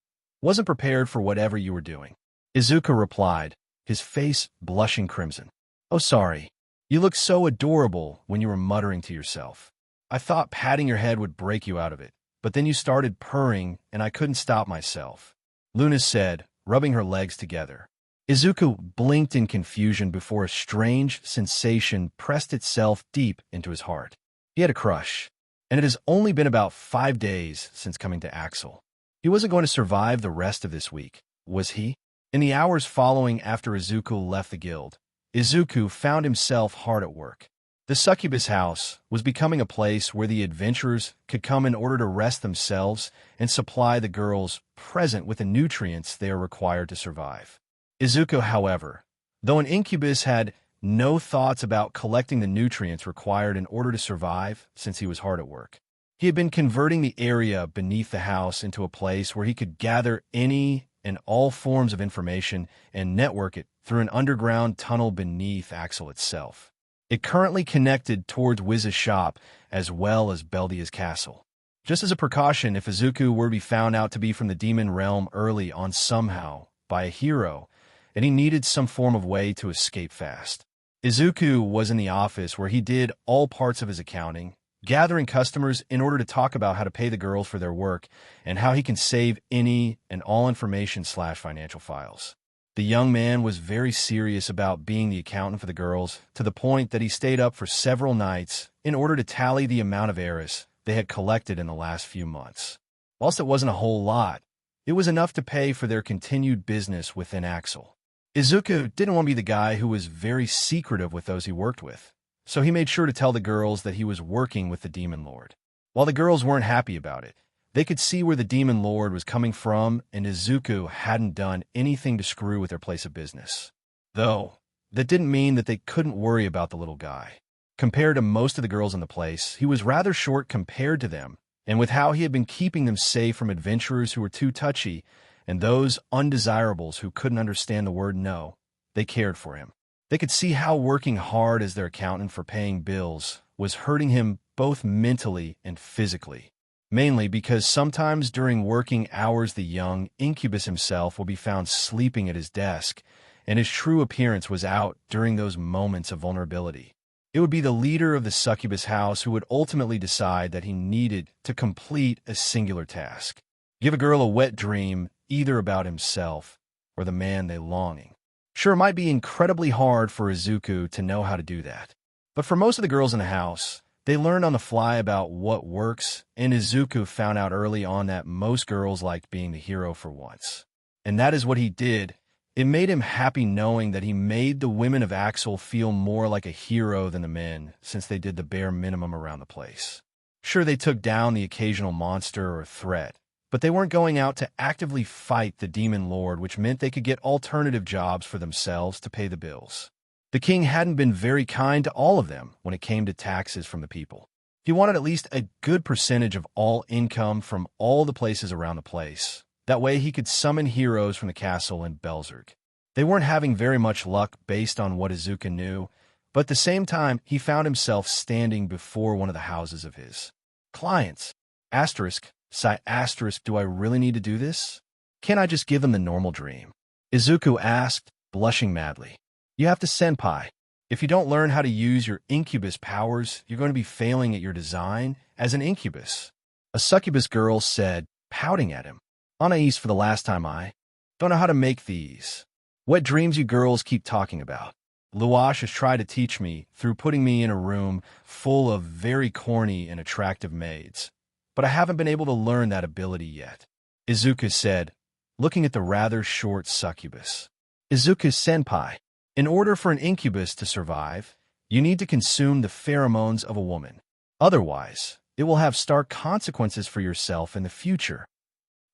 wasn't prepared for whatever you were doing. Izuku replied, his face blushing crimson. Oh, sorry. You looked so adorable when you were muttering to yourself. I thought patting your head would break you out of it, but then you started purring and I couldn't stop myself. Luna said, rubbing her legs together. Izuku blinked in confusion before a strange sensation pressed itself deep into his heart. He had a crush, and it has only been about 5 days since coming to Axel. He wasn't going to survive the rest of this week, was he? In the hours following after Izuku left the guild, Izuku found himself hard at work. The succubus house was becoming a place where the adventurers could come in order to rest themselves and supply the girls present with the nutrients they are required to survive. Izuku, however, though an incubus, had no thoughts about collecting the nutrients required in order to survive since he was hard at work. He had been converting the area beneath the house into a place where he could gather any and all forms of information and network it through an underground tunnel beneath Axel itself. It currently connected towards Wiz's shop as well as Beldia's castle. Just as a precaution, if Izuku were to be found out to be from the demon realm early on somehow by a hero, and he needed some form of way to escape fast. Izuku was in the office where he did all parts of his accounting, gathering customers in order to talk about how to pay the girls for their work and how he can save any and all information/financial files. The young man was very serious about being the accountant for the girls, to the point that he stayed up for several nights in order to tally the amount of heiress they had collected in the last few months. Whilst it wasn't a whole lot, it was enough to pay for their continued business within Axel. Izuku didn't want to be the guy who was very secretive with those he worked with, so he made sure to tell the girls that he was working with the Demon Lord. While the girls weren't happy about it, they could see where the Demon Lord was coming from, and Izuku hadn't done anything to screw with their place of business. Though, that didn't mean that they couldn't worry about the little guy. Compared to most of the girls in the place, he was rather short compared to them, and with how he had been keeping them safe from adventurers who were too touchy and those undesirables who couldn't understand the word no, they cared for him. They could see how working hard as their accountant for paying bills was hurting him both mentally and physically. Mainly because sometimes during working hours the young incubus himself will be found sleeping at his desk, and his true appearance was out during those moments of vulnerability. It would be the leader of the succubus house who would ultimately decide that he needed to complete a singular task. Give a girl a wet dream either about himself or the man they longing. Sure, it might be incredibly hard for Izuku to know how to do that. But for most of the girls in the house, they learned on the fly about what works, and Izuku found out early on that most girls liked being the hero for once. And that is what he did. It made him happy knowing that he made the women of Axel feel more like a hero than the men, since they did the bare minimum around the place. Sure, they took down the occasional monster or threat, but they weren't going out to actively fight the Demon Lord, which meant they could get alternative jobs for themselves to pay the bills. The king hadn't been very kind to all of them when it came to taxes from the people. He wanted at least a good percentage of all income from all the places around the place. That way he could summon heroes from the castle in Belzerk. They weren't having very much luck based on what Izuku knew, but at the same time he found himself standing before one of the houses of his clients. Do I really need to do this? Can't I just give them the normal dream? Izuku asked, blushing madly. You have to senpai. If you don't learn how to use your incubus powers, you're going to be failing at your design as an incubus. A succubus girl said, pouting at him. Anais, for the last time, I don't know how to make these. What dreams you girls keep talking about? Luash has tried to teach me through putting me in a room full of very corny and attractive maids, but I haven't been able to learn that ability yet. Izuku said, looking at the rather short succubus. Izuku-senpai. In order for an incubus to survive, you need to consume the pheromones of a woman. Otherwise, it will have stark consequences for yourself in the future.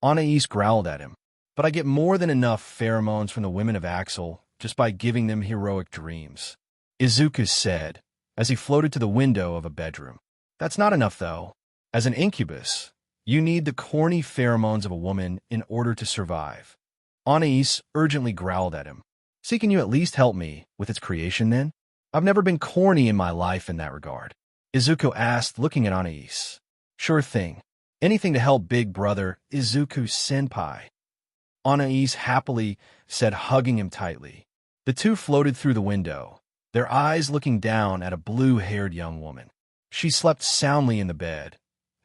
Anais growled at him. But I get more than enough pheromones from the women of Axel just by giving them heroic dreams. Izuku said, as he floated to the window of a bedroom. That's not enough, though. As an incubus, you need the corny pheromones of a woman in order to survive. Anais urgently growled at him. See, can you at least help me with its creation, then? I've never been corny in my life in that regard. Izuku asked, looking at Anais. Sure thing. Anything to help big brother Izuku-senpai. Anais happily said, hugging him tightly. The two floated through the window, their eyes looking down at a blue-haired young woman. She slept soundly in the bed,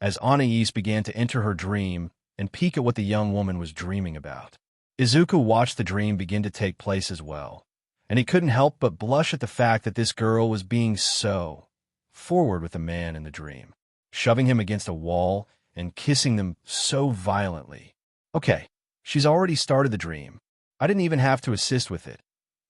as Anais began to enter her dream and peek at what the young woman was dreaming about. Izuku watched the dream begin to take place as well, and he couldn't help but blush at the fact that this girl was being so forward with the man in the dream, shoving him against a wall and kissing them so violently. Okay, she's already started the dream. I didn't even have to assist with it.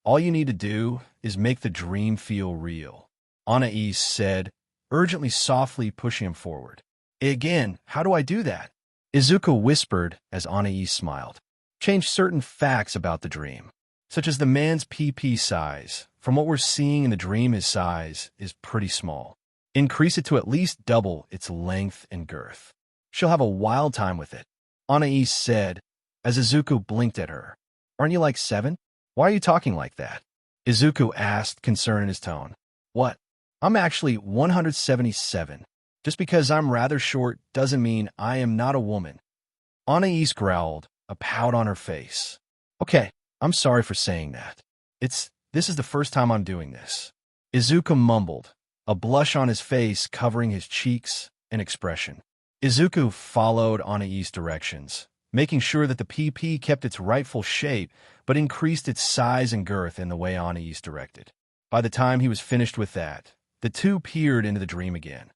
All you need to do is make the dream feel real, Anais said, urgently softly pushing him forward. Again, how do I do that? Izuku whispered as Anais smiled. Change certain facts about the dream, such as the man's PP size. From what we're seeing in the dream, his size is pretty small. Increase it to at least double its length and girth. She'll have a wild time with it, Anais said, as Izuku blinked at her. Aren't you like 7? Why are you talking like that? Izuku asked, concern in his tone. What? I'm actually 177. Just because I'm rather short doesn't mean I am not a woman. Anais growled, a pout on her face. Okay, I'm sorry for saying that. This is the first time I'm doing this. Izuku mumbled, a blush on his face covering his cheeks and expression. Izuku followed Anais' directions, making sure that the PP kept its rightful shape but increased its size and girth in the way Anais directed. By the time he was finished with that, the two peered into the dream again.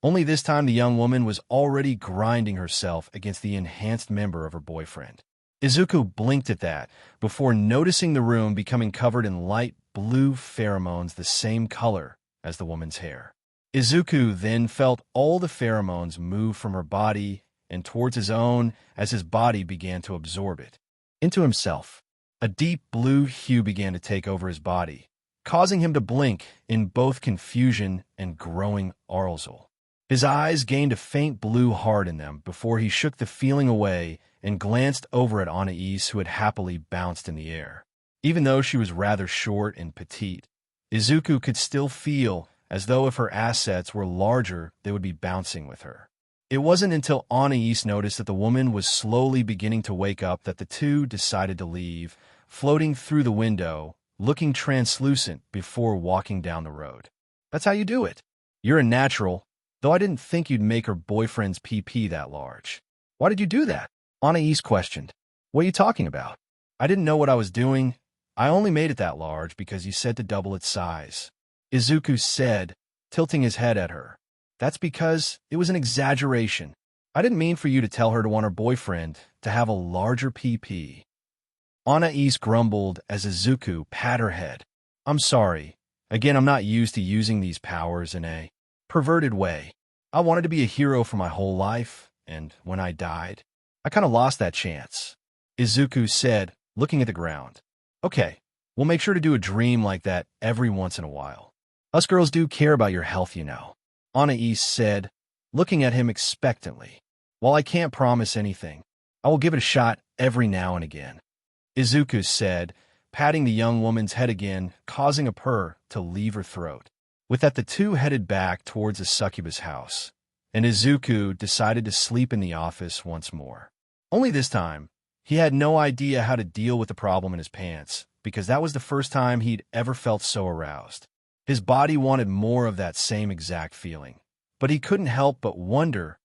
Only this time the young woman was already grinding herself against the enhanced member of her boyfriend. Izuku blinked at that before noticing the room becoming covered in light blue pheromones the same color as the woman's hair. Izuku then felt all the pheromones move from her body and towards his own as his body began to absorb it into himself. A deep blue hue began to take over his body, causing him to blink in both confusion and growing arousal. His eyes gained a faint blue heart in them before he shook the feeling away and glanced over at Anais, who had happily bounced in the air. Even though she was rather short and petite, Izuku could still feel as though if her assets were larger, they would be bouncing with her. It wasn't until Anais noticed that the woman was slowly beginning to wake up that the two decided to leave, floating through the window, looking translucent before walking down the road. That's how you do it. You're a natural, though I didn't think you'd make her boyfriend's PP that large. Why did you do that? Anais questioned. What are you talking about? I didn't know what I was doing. I only made it that large because you said to double its size. Izuku said, tilting his head at her. That's because it was an exaggeration. I didn't mean for you to tell her to want her boyfriend to have a larger PP. Anais grumbled as Izuku pat her head. I'm sorry. Again, I'm not used to using these powers in a perverted way. I wanted to be a hero for my whole life, and when I died, I kind of lost that chance. Izuku said, looking at the ground. Okay, we'll make sure to do a dream like that every once in a while. Us girls do care about your health, you know. Anais said, looking at him expectantly. While I can't promise anything, I will give it a shot every now and again. Izuku said, patting the young woman's head again, causing a purr to leave her throat. With that, the two headed back towards the succubus house, and Izuku decided to sleep in the office once more. Only this time, he had no idea how to deal with the problem in his pants, because that was the first time he'd ever felt so aroused. His body wanted more of that same exact feeling, but he couldn't help but wonder,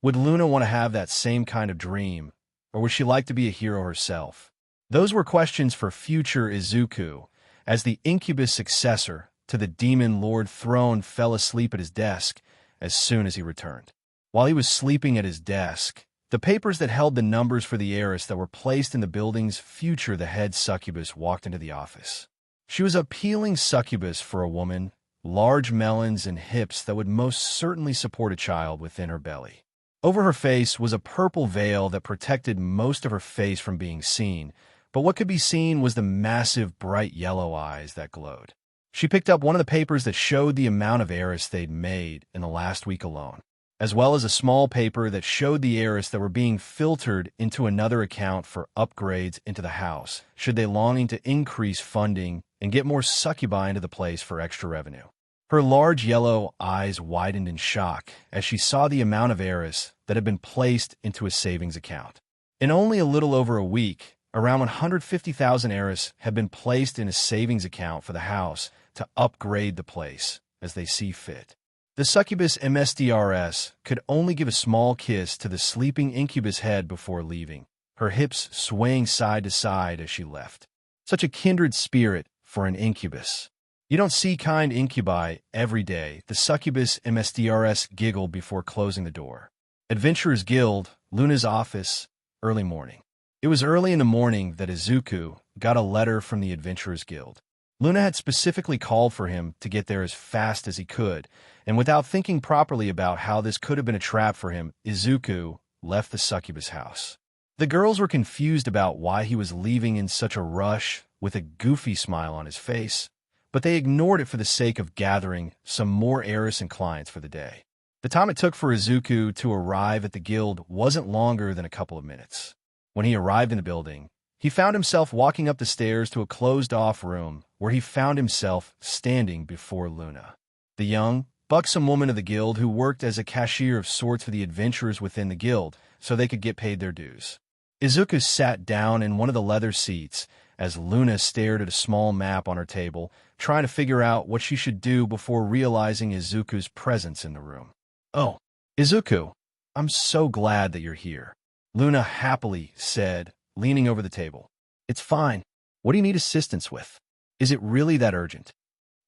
would Luna want to have that same kind of dream, or would she like to be a hero herself? Those were questions for future Izuku, as the incubus successor to the demon lord throne fell asleep at his desk as soon as he returned. While he was sleeping at his desk, the papers that held the numbers for the heiress that were placed in the building's future the head succubus walked into the office. She was a appealing succubus for a woman, large melons and hips that would most certainly support a child within her belly. Over her face was a purple veil that protected most of her face from being seen, but what could be seen was the massive bright yellow eyes that glowed. She picked up one of the papers that showed the amount of heiress they'd made in the last week alone, as well as a small paper that showed the heiress that were being filtered into another account for upgrades into the house, should they longing to increase funding and get more succubi into the place for extra revenue. Her large yellow eyes widened in shock as she saw the amount of heiress that had been placed into a savings account. In only a little over a week, around 150,000 heiress had been placed in a savings account for the house to upgrade the place as they see fit. The succubus MSDRS could only give a small kiss to the sleeping incubus head before leaving, her hips swaying side to side as she left. Such a kindred spirit for an incubus. You don't see kind incubi every day, the succubus MSDRS giggled before closing the door. Adventurers Guild, Luna's office, early morning. It was early in the morning that Izuku got a letter from the Adventurers Guild. Luna had specifically called for him to get there as fast as he could, and without thinking properly about how this could have been a trap for him, Izuku left the succubus house. The girls were confused about why he was leaving in such a rush with a goofy smile on his face, but they ignored it for the sake of gathering some more heiress and clients for the day. The time it took for Izuku to arrive at the guild wasn't longer than a couple of minutes. When he arrived in the building, he found himself walking up the stairs to a closed-off room where he found himself standing before Luna. The young, buxom woman of the guild who worked as a cashier of sorts for the adventurers within the guild so they could get paid their dues. Izuku sat down in one of the leather seats as Luna stared at a small map on her table, trying to figure out what she should do before realizing Izuku's presence in the room. "Oh, Izuku, I'm so glad that you're here," Luna happily said, leaning over the table. "It's fine. What do you need assistance with? Is it really that urgent?"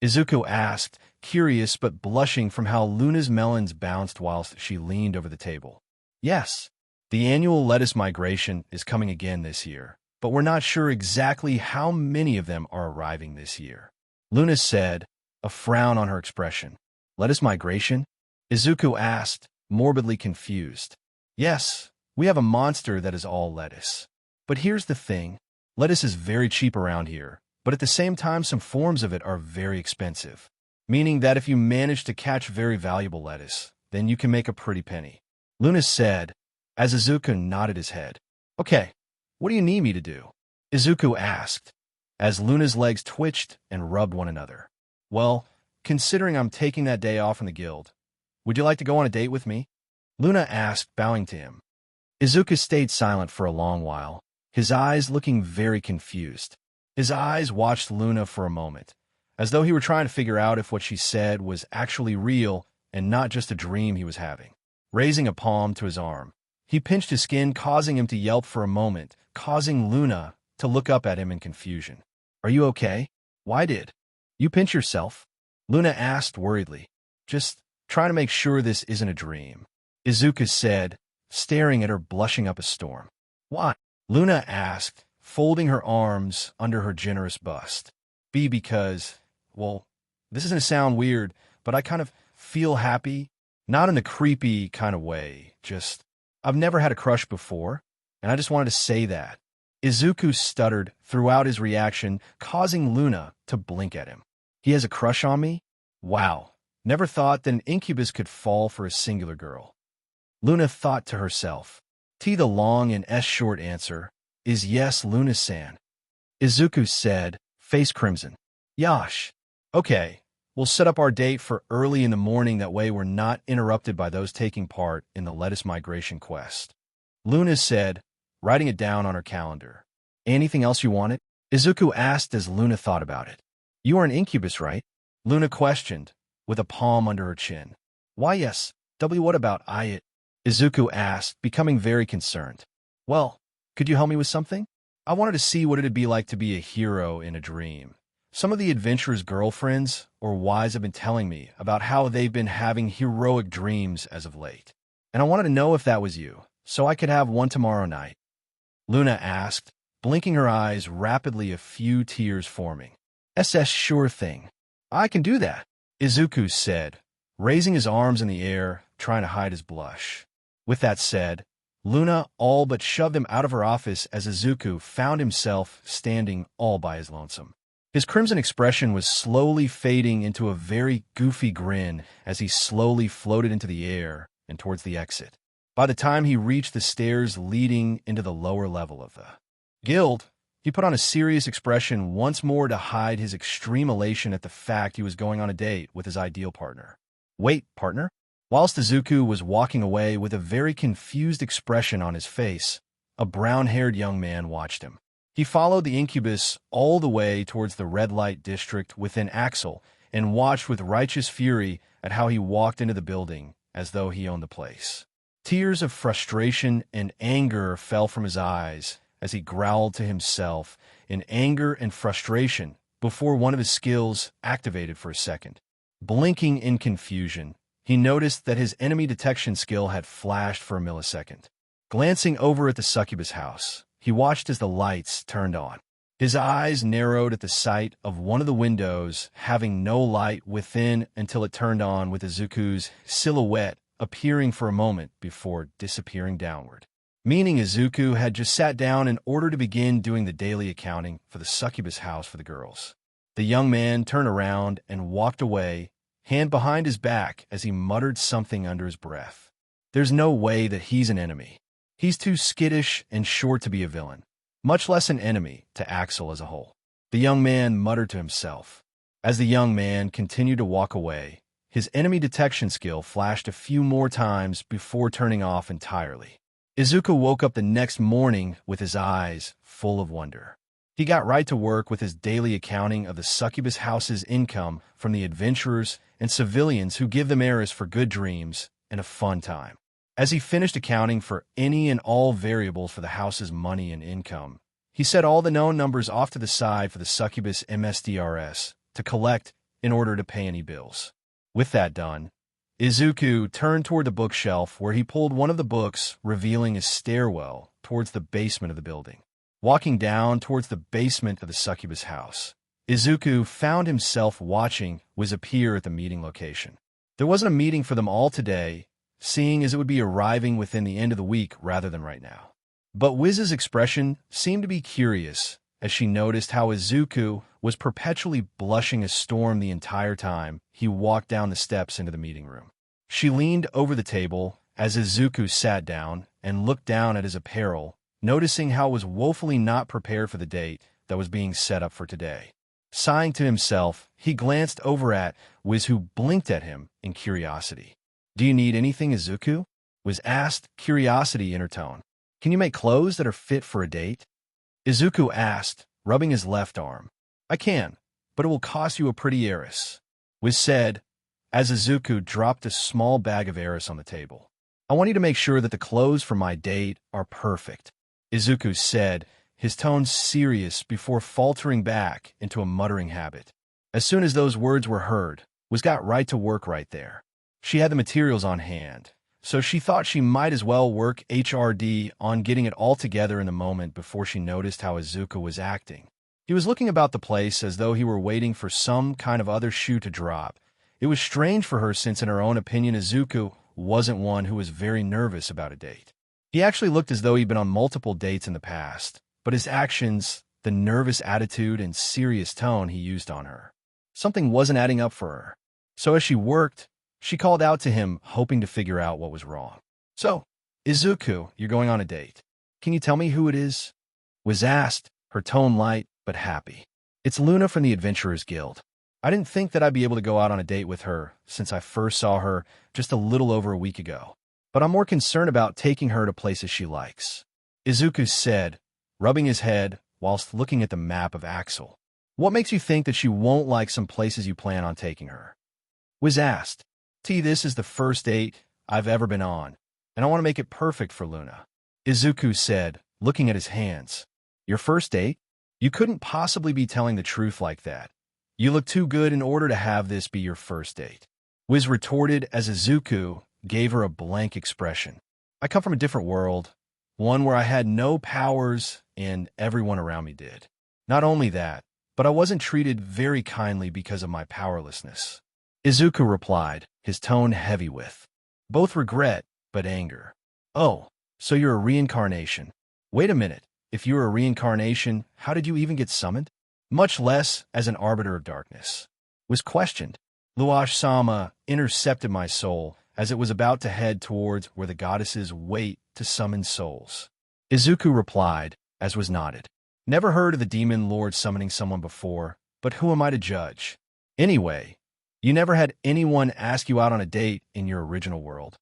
Izuku asked, curious but blushing from how Luna's melons bounced whilst she leaned over the table. "Yes, the annual lettuce migration is coming again this year, but we're not sure exactly how many of them are arriving this year," Luna said, a frown on her expression. "Lettuce migration?" Izuku asked, morbidly confused. "Yes, we have a monster that is all lettuce. But here's the thing. Lettuce is very cheap around here, but at the same time some forms of it are very expensive. Meaning that if you manage to catch very valuable lettuce, then you can make a pretty penny," Luna said, as Izuku nodded his head. "Okay, what do you need me to do?" Izuku asked, as Luna's legs twitched and rubbed one another. "Well, considering I'm taking that day off from the guild, would you like to go on a date with me?" Luna asked, bowing to him. Izuku stayed silent for a long while, his eyes looking very confused. His eyes watched Luna for a moment, as though he were trying to figure out if what she said was actually real and not just a dream he was having. Raising a palm to his arm, he pinched his skin, causing him to yelp for a moment, causing Luna to look up at him in confusion. "Are you okay? Why did you pinch yourself?" Luna asked worriedly. "Just trying to make sure this isn't a dream," Izuku said, staring at her, blushing up a storm. "Why?" Luna asked, folding her arms under her generous bust. Because, well, this is going to sound weird, but I kind of feel happy. Not in the creepy kind of way, just, I've never had a crush before, and I just wanted to say that." Izuku stuttered throughout his reaction, causing Luna to blink at him. "He has a crush on me? Wow, never thought that an incubus could fall for a singular girl." Luna thought to herself. T the long and S short answer is yes, Luna-san. Izuku said, face crimson. "Yosh. Okay, we'll set up our date for early in the morning, that way we're not interrupted by those taking part in the lettuce migration quest," Luna said, writing it down on her calendar. "Anything else you wanted?" Izuku asked as Luna thought about it. "You are an incubus, right?" Luna questioned, with a palm under her chin. "Why, yes. What about it?" Izuku asked, becoming very concerned. "Well, could you help me with something? I wanted to see what it'd be like to be a hero in a dream. Some of the adventurers' girlfriends or wives have been telling me about how they've been having heroic dreams as of late. And I wanted to know if that was you, so I could have one tomorrow night," Luna asked, blinking her eyes rapidly, a few tears forming. "SS, sure thing. I can do that," Izuku said, raising his arms in the air, trying to hide his blush. With that said, Luna all but shoved him out of her office as Izuku found himself standing all by his lonesome. His crimson expression was slowly fading into a very goofy grin as he slowly floated into the air and towards the exit. By the time he reached the stairs leading into the lower level of the guild, he put on a serious expression once more to hide his extreme elation at the fact he was going on a date with his ideal partner. "Wait, partner?" Whilst Izuku was walking away with a very confused expression on his face, a brown-haired young man watched him. He followed the incubus all the way towards the red light district within Axel and watched with righteous fury at how he walked into the building as though he owned the place. Tears of frustration and anger fell from his eyes as he growled to himself in anger and frustration before one of his skills activated for a second. Blinking in confusion, he noticed that his enemy detection skill had flashed for a millisecond. Glancing over at the succubus house, he watched as the lights turned on. His eyes narrowed at the sight of one of the windows having no light within until it turned on, with Izuku's silhouette appearing for a moment before disappearing downward. Meaning Izuku had just sat down in order to begin doing the daily accounting for the succubus house for the girls. The young man turned around and walked away, hand behind his back as he muttered something under his breath. There's no way that he's an enemy. He's too skittish and short to be a villain, much less an enemy to Axel as a whole, the young man muttered to himself. As the young man continued to walk away, His enemy detection skill flashed a few more times before turning off entirely. Izuku woke up the next morning with his eyes full of wonder. He got right to work with his daily accounting of the succubus house's income from the adventurers and civilians who give them heirs for good dreams and a fun time. As he finished accounting for any and all variables for the house's money and income, he set all the known numbers off to the side for the succubus MSDRS to collect in order to pay any bills. With that done, Izuku turned toward the bookshelf where he pulled one of the books, revealing a stairwell towards the basement of the building. Walking down towards the basement of the succubus house, Izuku found himself watching Wiz appear at the meeting location. There wasn't a meeting for them all today, seeing as it would be arriving within the end of the week rather than right now. But Wiz's expression seemed to be curious as she noticed how Izuku was perpetually blushing a storm the entire time he walked down the steps into the meeting room. She leaned over the table as Izuku sat down and looked down at his apparel, noticing how it was woefully not prepared for the date that was being set up for today. Sighing to himself, he glanced over at Wiz, who blinked at him in curiosity. "Do you need anything, Izuku?" Wiz asked, curiosity in her tone. "Can you make clothes that are fit for a date?" Izuku asked, rubbing his left arm. "I can, but it will cost you a pretty heiress," Wiz said, as Izuku dropped a small bag of heiress on the table. "I want you to make sure that the clothes for my date are perfect," Izuku said, his tone serious before faltering back into a muttering habit. As soon as those words were heard, Wiz got right to work right there. She had the materials on hand, so she thought she might as well work HRD on getting it all together in the moment before she noticed how Izuku was acting. He was looking about the place as though he were waiting for some kind of other shoe to drop. It was strange for her since, in her own opinion, Izuku wasn't one who was very nervous about a date. He actually looked as though he'd been on multiple dates in the past, but his actions, the nervous attitude and serious tone he used on her, something wasn't adding up for her. So as she worked, she called out to him, hoping to figure out what was wrong. "So, Izuku, you're going on a date. Can you tell me who it is?" Wiz asked, her tone light but happy. "It's Luna from the Adventurers Guild. I didn't think that I'd be able to go out on a date with her since I first saw her just a little over a week ago. But I'm more concerned about taking her to places she likes," Izuku said, rubbing his head whilst looking at the map of Axel. "What makes you think that she won't like some places you plan on taking her?" Wiz asked. "This is the first date I've ever been on, and I want to make it perfect for Luna," Izuku said, looking at his hands. "Your first date? You couldn't possibly be telling the truth like that. You look too good in order to have this be your first date," Wiz retorted as Izuku gave her a blank expression. "I come from a different world, one where I had no powers and everyone around me did. Not only that, but I wasn't treated very kindly because of my powerlessness," Izuku replied, his tone heavy with both regret but anger. "Oh, so you're a reincarnation. Wait a minute, if you're a reincarnation, how did you even get summoned? Much less as an arbiter of darkness," was questioned. Luash-sama intercepted my soul as it was about to head towards where the goddesses wait to summon souls, Izuku replied, as was nodded. "Never heard of the demon lord summoning someone before, but who am I to judge? Anyway, you never had anyone ask you out on a date in your original world?"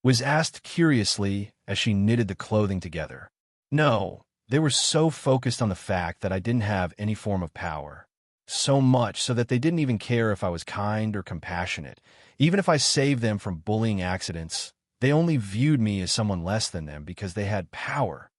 Was asked curiously as she knitted the clothing together. "No, they were so focused on the fact that I didn't have any form of power. So much so that they didn't even care if I was kind or compassionate. Even if I saved them from bullying accidents, they only viewed me as someone less than them because they had power,"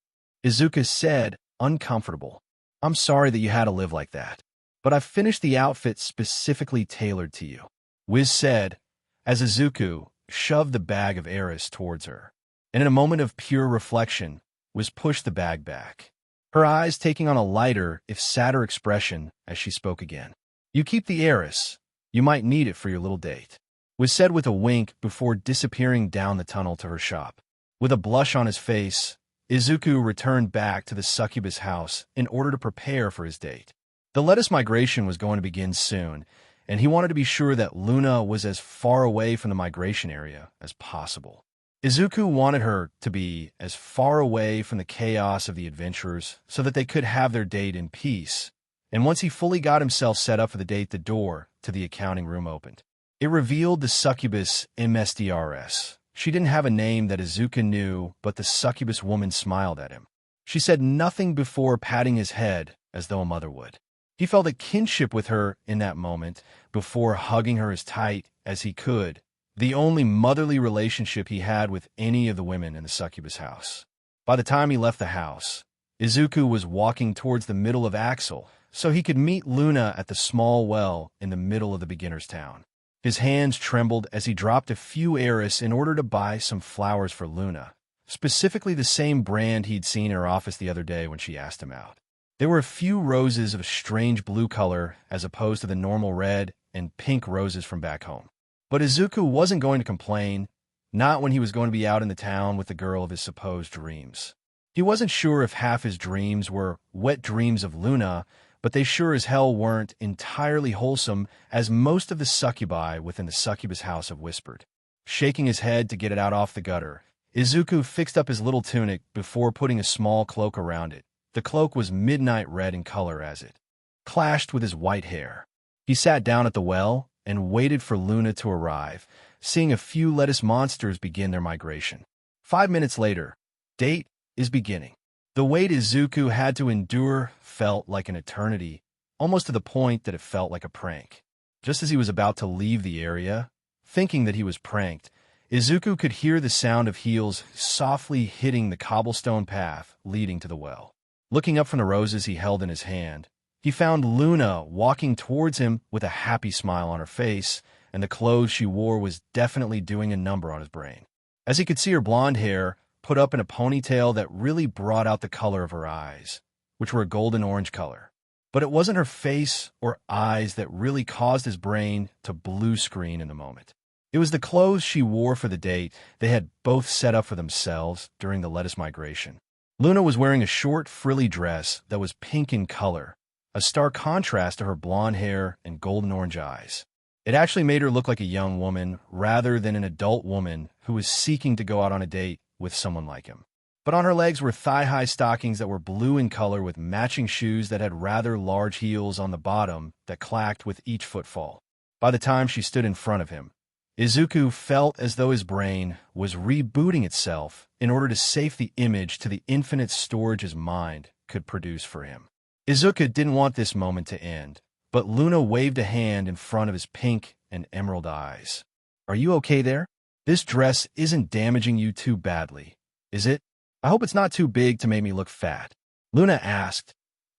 Izuku said, uncomfortable. "I'm sorry that you had to live like that, but I've finished the outfit specifically tailored to you," Wiz said, as Izuku shoved the bag of Eris towards her. And in a moment of pure reflection, Wiz pushed the bag back, her eyes taking on a lighter, if sadder expression as she spoke again. "You keep the Eris. You might need it for your little date," was said with a wink before disappearing down the tunnel to her shop. With a blush on his face, Izuku returned back to the succubus house in order to prepare for his date. The lettuce migration was going to begin soon, and he wanted to be sure that Luna was as far away from the migration area as possible. Izuku wanted her to be as far away from the chaos of the adventurers so that they could have their date in peace, and once he fully got himself set up for the date, the door to the accounting room opened. It revealed the succubus MSDRS. She didn't have a name that Izuku knew, but the succubus woman smiled at him. She said nothing before patting his head as though a mother would. He felt a kinship with her in that moment, before hugging her as tight as he could, the only motherly relationship he had with any of the women in the succubus house. By the time he left the house, Izuku was walking towards the middle of Axel, so he could meet Luna at the small well in the middle of the beginner's town. His hands trembled as he dropped a few eris in order to buy some flowers for Luna, specifically the same brand he'd seen in her office the other day when she asked him out. There were a few roses of a strange blue color as opposed to the normal red and pink roses from back home. But Izuku wasn't going to complain, not when he was going to be out in the town with the girl of his supposed dreams. He wasn't sure if half his dreams were wet dreams of Luna, but they sure as hell weren't entirely wholesome, as most of the succubi within the succubus house have whispered. Shaking his head to get it out off the gutter, Izuku fixed up his little tunic before putting a small cloak around it. The cloak was midnight red in color as it clashed with his white hair. He sat down at the well and waited for Luna to arrive, seeing a few lettuce monsters begin their migration. 5 minutes later, date is beginning. The wait Izuku had to endure felt like an eternity, almost to the point that it felt like a prank. Just as he was about to leave the area, thinking that he was pranked, Izuku could hear the sound of heels softly hitting the cobblestone path leading to the well. Looking up from the roses he held in his hand, he found Luna walking towards him with a happy smile on her face, and the clothes she wore was definitely doing a number on his brain. As he could see her blonde hair put up in a ponytail that really brought out the color of her eyes, which were a golden-orange color. But it wasn't her face or eyes that really caused his brain to blue screen in the moment. It was the clothes she wore for the date they had both set up for themselves during the lettuce migration. Luna was wearing a short, frilly dress that was pink in color, a stark contrast to her blonde hair and golden-orange eyes. It actually made her look like a young woman rather than an adult woman who was seeking to go out on a date with someone like him. But on her legs were thigh-high stockings that were blue in color with matching shoes that had rather large heels on the bottom that clacked with each footfall. By the time she stood in front of him, Izuku felt as though his brain was rebooting itself in order to save the image to the infinite storage his mind could produce for him. Izuku didn't want this moment to end, but Luna waved a hand in front of his pink and emerald eyes. "Are you okay there? This dress isn't damaging you too badly, is it? I hope it's not too big to make me look fat," Luna asked,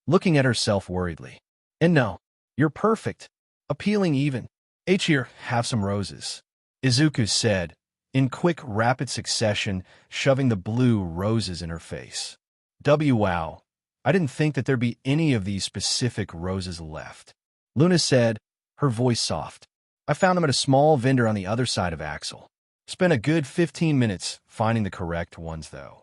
looking at herself worriedly. "And no, you're perfect. Appealing even. Here, have some roses," Izuku said, in quick, rapid succession, shoving the blue roses in her face. Wow, I didn't think that there'd be any of these specific roses left," Luna said, her voice soft. "I found them at a small vendor on the other side of Axel. Spent a good 15 minutes finding the correct ones, though,"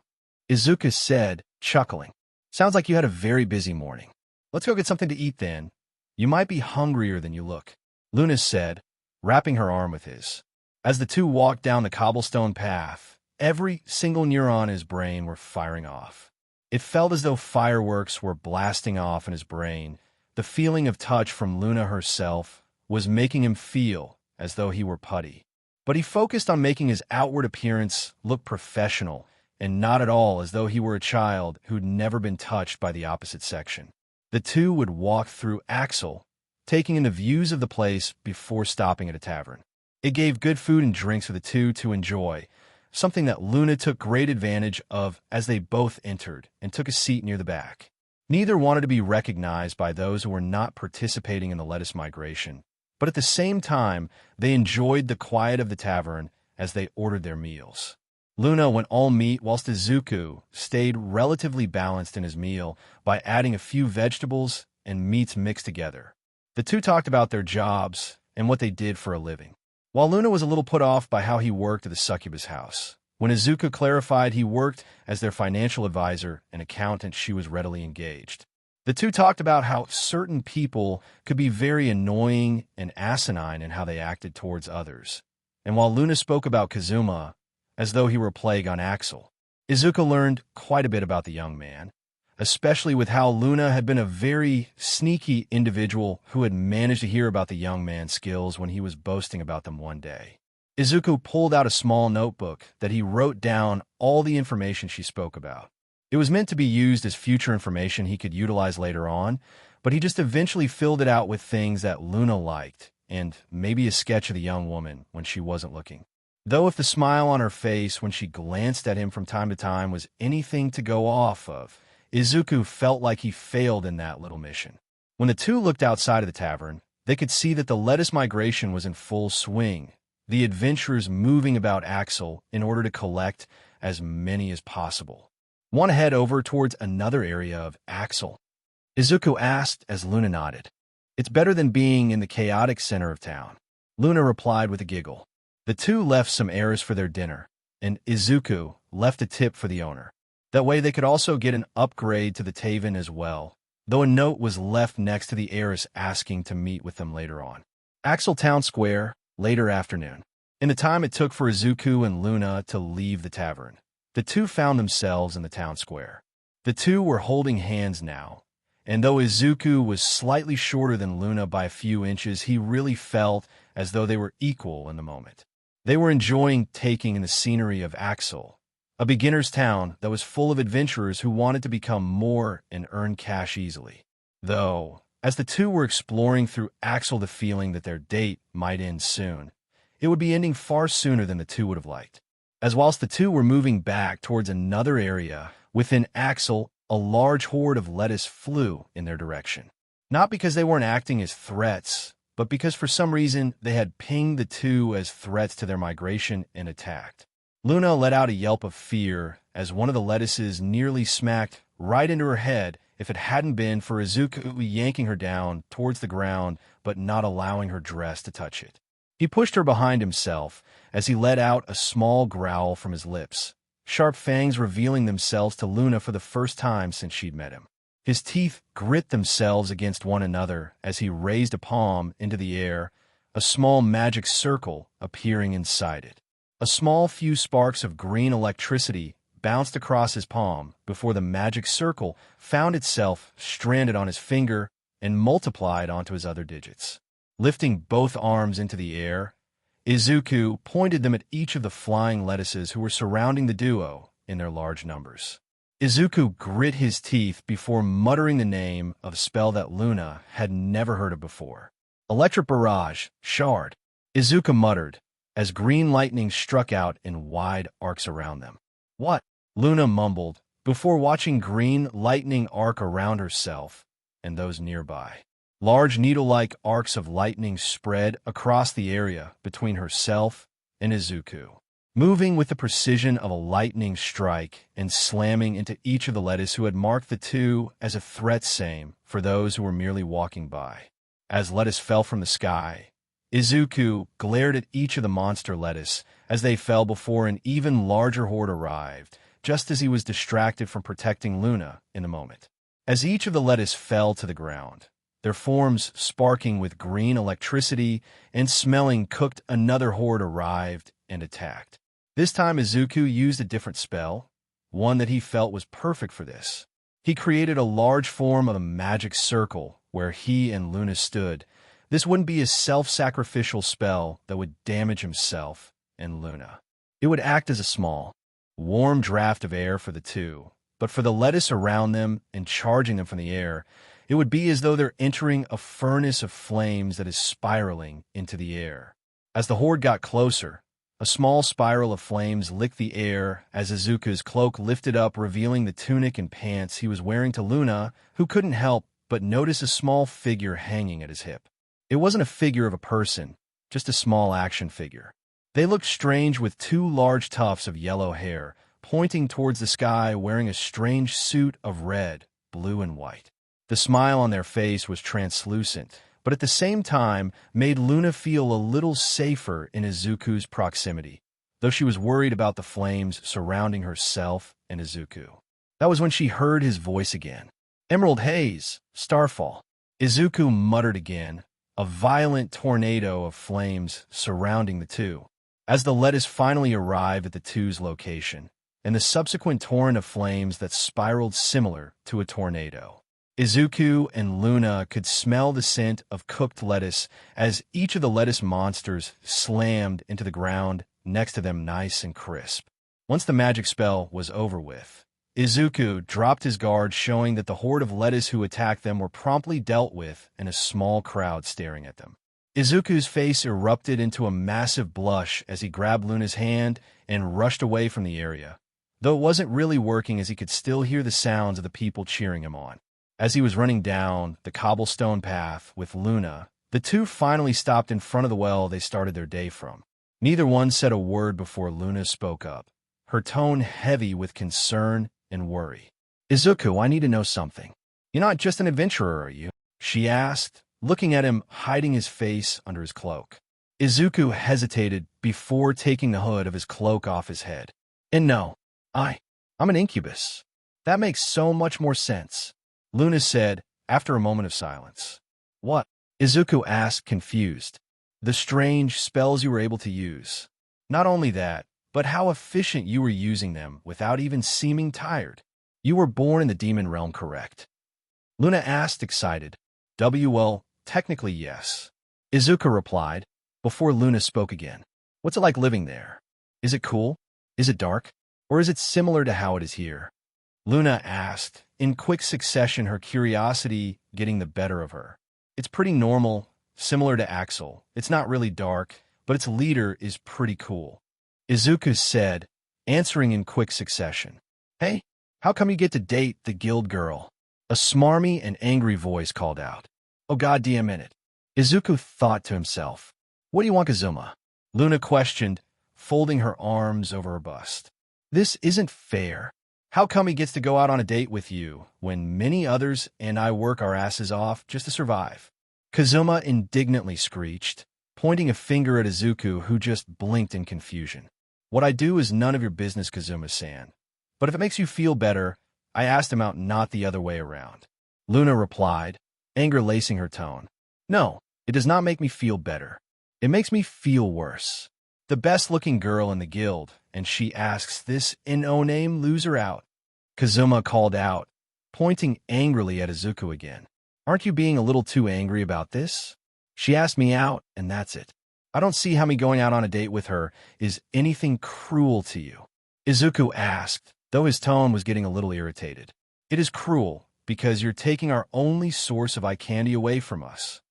Izuku said, chuckling. "Sounds like you had a very busy morning. Let's go get something to eat then. You might be hungrier than you look," Luna said, wrapping her arm with his. As the two walked down the cobblestone path, every single neuron in his brain were firing off. It felt as though fireworks were blasting off in his brain. The feeling of touch from Luna herself was making him feel as though he were putty. But he focused on making his outward appearance look professional and not at all as though he were a child who'd never been touched by the opposite section. The two would walk through Axel, taking in the views of the place before stopping at a tavern. It gave good food and drinks for the two to enjoy, something that Luna took great advantage of as they both entered and took a seat near the back. Neither wanted to be recognized by those who were not participating in the lettuce migration, but at the same time, they enjoyed the quiet of the tavern as they ordered their meals. Luna went all meat whilst Izuku stayed relatively balanced in his meal by adding a few vegetables and meats mixed together. The two talked about their jobs and what they did for a living. While Luna was a little put off by how he worked at the succubus house, when Izuku clarified he worked as their financial advisor and accountant, she was readily engaged. The two talked about how certain people could be very annoying and asinine in how they acted towards others. And while Luna spoke about Kazuma as though he were a plague on Axel, Izuku learned quite a bit about the young man, especially with how Luna had been a very sneaky individual who had managed to hear about the young man's skills when he was boasting about them one day. Izuku pulled out a small notebook that he wrote down all the information she spoke about. It was meant to be used as future information he could utilize later on, but he just eventually filled it out with things that Luna liked, and maybe a sketch of the young woman when she wasn't looking. Though if the smile on her face when she glanced at him from time to time was anything to go off of, Izuku felt like he failed in that little mission. When the two looked outside of the tavern, they could see that the lettuce migration was in full swing, the adventurers moving about Axel in order to collect as many as possible. Want to head over towards another area of Axel? Izuku asked as Luna nodded. It's better than being in the chaotic center of town. Luna replied with a giggle. The two left some heirs for their dinner, and Izuku left a tip for the owner. That way they could also get an upgrade to the Taven as well, though a note was left next to the heiress asking to meet with them later on. Axel Town Square, later afternoon. In the time it took for Izuku and Luna to leave the tavern, the two found themselves in the town square. The two were holding hands now, and though Izuku was slightly shorter than Luna by a few inches, he really felt as though they were equal in the moment. They were enjoying taking in the scenery of Axel, a beginner's town that was full of adventurers who wanted to become more and earn cash easily. Though, as the two were exploring through Axel the feeling that their date might end soon, it would be ending far sooner than the two would have liked. As whilst the two were moving back towards another area within Axel, a large horde of lettuce flew in their direction. Not because they weren't acting as threats, but because for some reason they had pinged the two as threats to their migration and attacked. Luna let out a yelp of fear as one of the lettuces nearly smacked right into her head if it hadn't been for Izuku yanking her down towards the ground but not allowing her dress to touch it. He pushed her behind himself as he let out a small growl from his lips, sharp fangs revealing themselves to Luna for the first time since she'd met him. His teeth grit themselves against one another as he raised a palm into the air, a small magic circle appearing inside it. A small few sparks of green electricity bounced across his palm before the magic circle found itself stranded on his finger and multiplied onto his other digits. Lifting both arms into the air, Izuku pointed them at each of the flying lettuces who were surrounding the duo in their large numbers. Izuku grit his teeth before muttering the name of a spell that Luna had never heard of before. Electric Barrage, Shard, Izuku muttered, as green lightning struck out in wide arcs around them. What? Luna mumbled, before watching green lightning arc around herself and those nearby. Large needle-like arcs of lightning spread across the area between herself and Izuku, moving with the precision of a lightning strike and slamming into each of the lettuce who had marked the two as a threat same for those who were merely walking by. As lettuce fell from the sky, Izuku glared at each of the monster lettuce as they fell before an even larger horde arrived, just as he was distracted from protecting Luna in the moment. As each of the lettuce fell to the ground, their forms sparking with green electricity and smelling cooked, another horde arrived and attacked. This time Izuku used a different spell, one that he felt was perfect for this. He created a large form of a magic circle where he and Luna stood. This wouldn't be a self-sacrificial spell that would damage himself and Luna. It would act as a small, warm draft of air for the two, but for the lettuce around them and charging them from the air, it would be as though they're entering a furnace of flames that is spiraling into the air. As the horde got closer, a small spiral of flames licked the air as Izuku's cloak lifted up, revealing the tunic and pants he was wearing to Luna, who couldn't help but notice a small figure hanging at his hip. It wasn't a figure of a person, just a small action figure. They looked strange with two large tufts of yellow hair, pointing towards the sky, wearing a strange suit of red, blue, and white. The smile on their face was translucent, but at the same time made Luna feel a little safer in Izuku's proximity, though she was worried about the flames surrounding herself and Izuku. That was when she heard his voice again. Emerald Haze, Starfall. Izuku muttered again, a violent tornado of flames surrounding the two. As the lettuce finally arrived at the two's location, and the subsequent torrent of flames that spiraled similar to a tornado. Izuku and Luna could smell the scent of cooked lettuce as each of the lettuce monsters slammed into the ground next to them nice and crisp. Once the magic spell was over with, Izuku dropped his guard, showing that the horde of lettuce who attacked them were promptly dealt with and a small crowd staring at them. Izuku's face erupted into a massive blush as he grabbed Luna's hand and rushed away from the area, though it wasn't really working as he could still hear the sounds of the people cheering him on. As he was running down the cobblestone path with Luna, the two finally stopped in front of the well they started their day from. Neither one said a word before Luna spoke up, her tone heavy with concern and worry. "Izuku, I need to know something. You're not just an adventurer, are you?" she asked, looking at him hiding his face under his cloak. Izuku hesitated before taking the hood of his cloak off his head. "And no, I'm an incubus." "That makes so much more sense," Luna said after a moment of silence. "What?" Izuku asked, confused. "The strange spells you were able to use. Not only that, but how efficient you were using them without even seeming tired. You were born in the demon realm, correct?" Luna asked, excited. "Well, technically yes," Izuku replied, before Luna spoke again. "What's it like living there? Is it cool? Is it dark? Or is it similar to how it is here?" Luna asked, in quick succession, her curiosity getting the better of her. "It's pretty normal, similar to Axel. It's not really dark, but its leader is pretty cool," Izuku said, answering in quick succession. "Hey, how come you get to date the guild girl?" A smarmy and angry voice called out. "Oh goddamn it." Izuku thought to himself. "What do you want, Kazuma?" Luna questioned, folding her arms over her bust. "This isn't fair. How come he gets to go out on a date with you when many others and I work our asses off just to survive?" Kazuma indignantly screeched, pointing a finger at Izuku, who just blinked in confusion. "What I do is none of your business, Kazuma-san. But if it makes you feel better, I asked him out, not the other way around," Luna replied, anger lacing her tone. "No, it does not make me feel better. It makes me feel worse. The best-looking girl in the guild, and she asks this no-name loser out," Kazuma called out, pointing angrily at Izuku again. "Aren't you being a little too angry about this? She asked me out, and that's it. I don't see how me going out on a date with her is anything cruel to you," Izuku asked, though his tone was getting a little irritated. "It is cruel because you're taking our only source of eye candy away from us.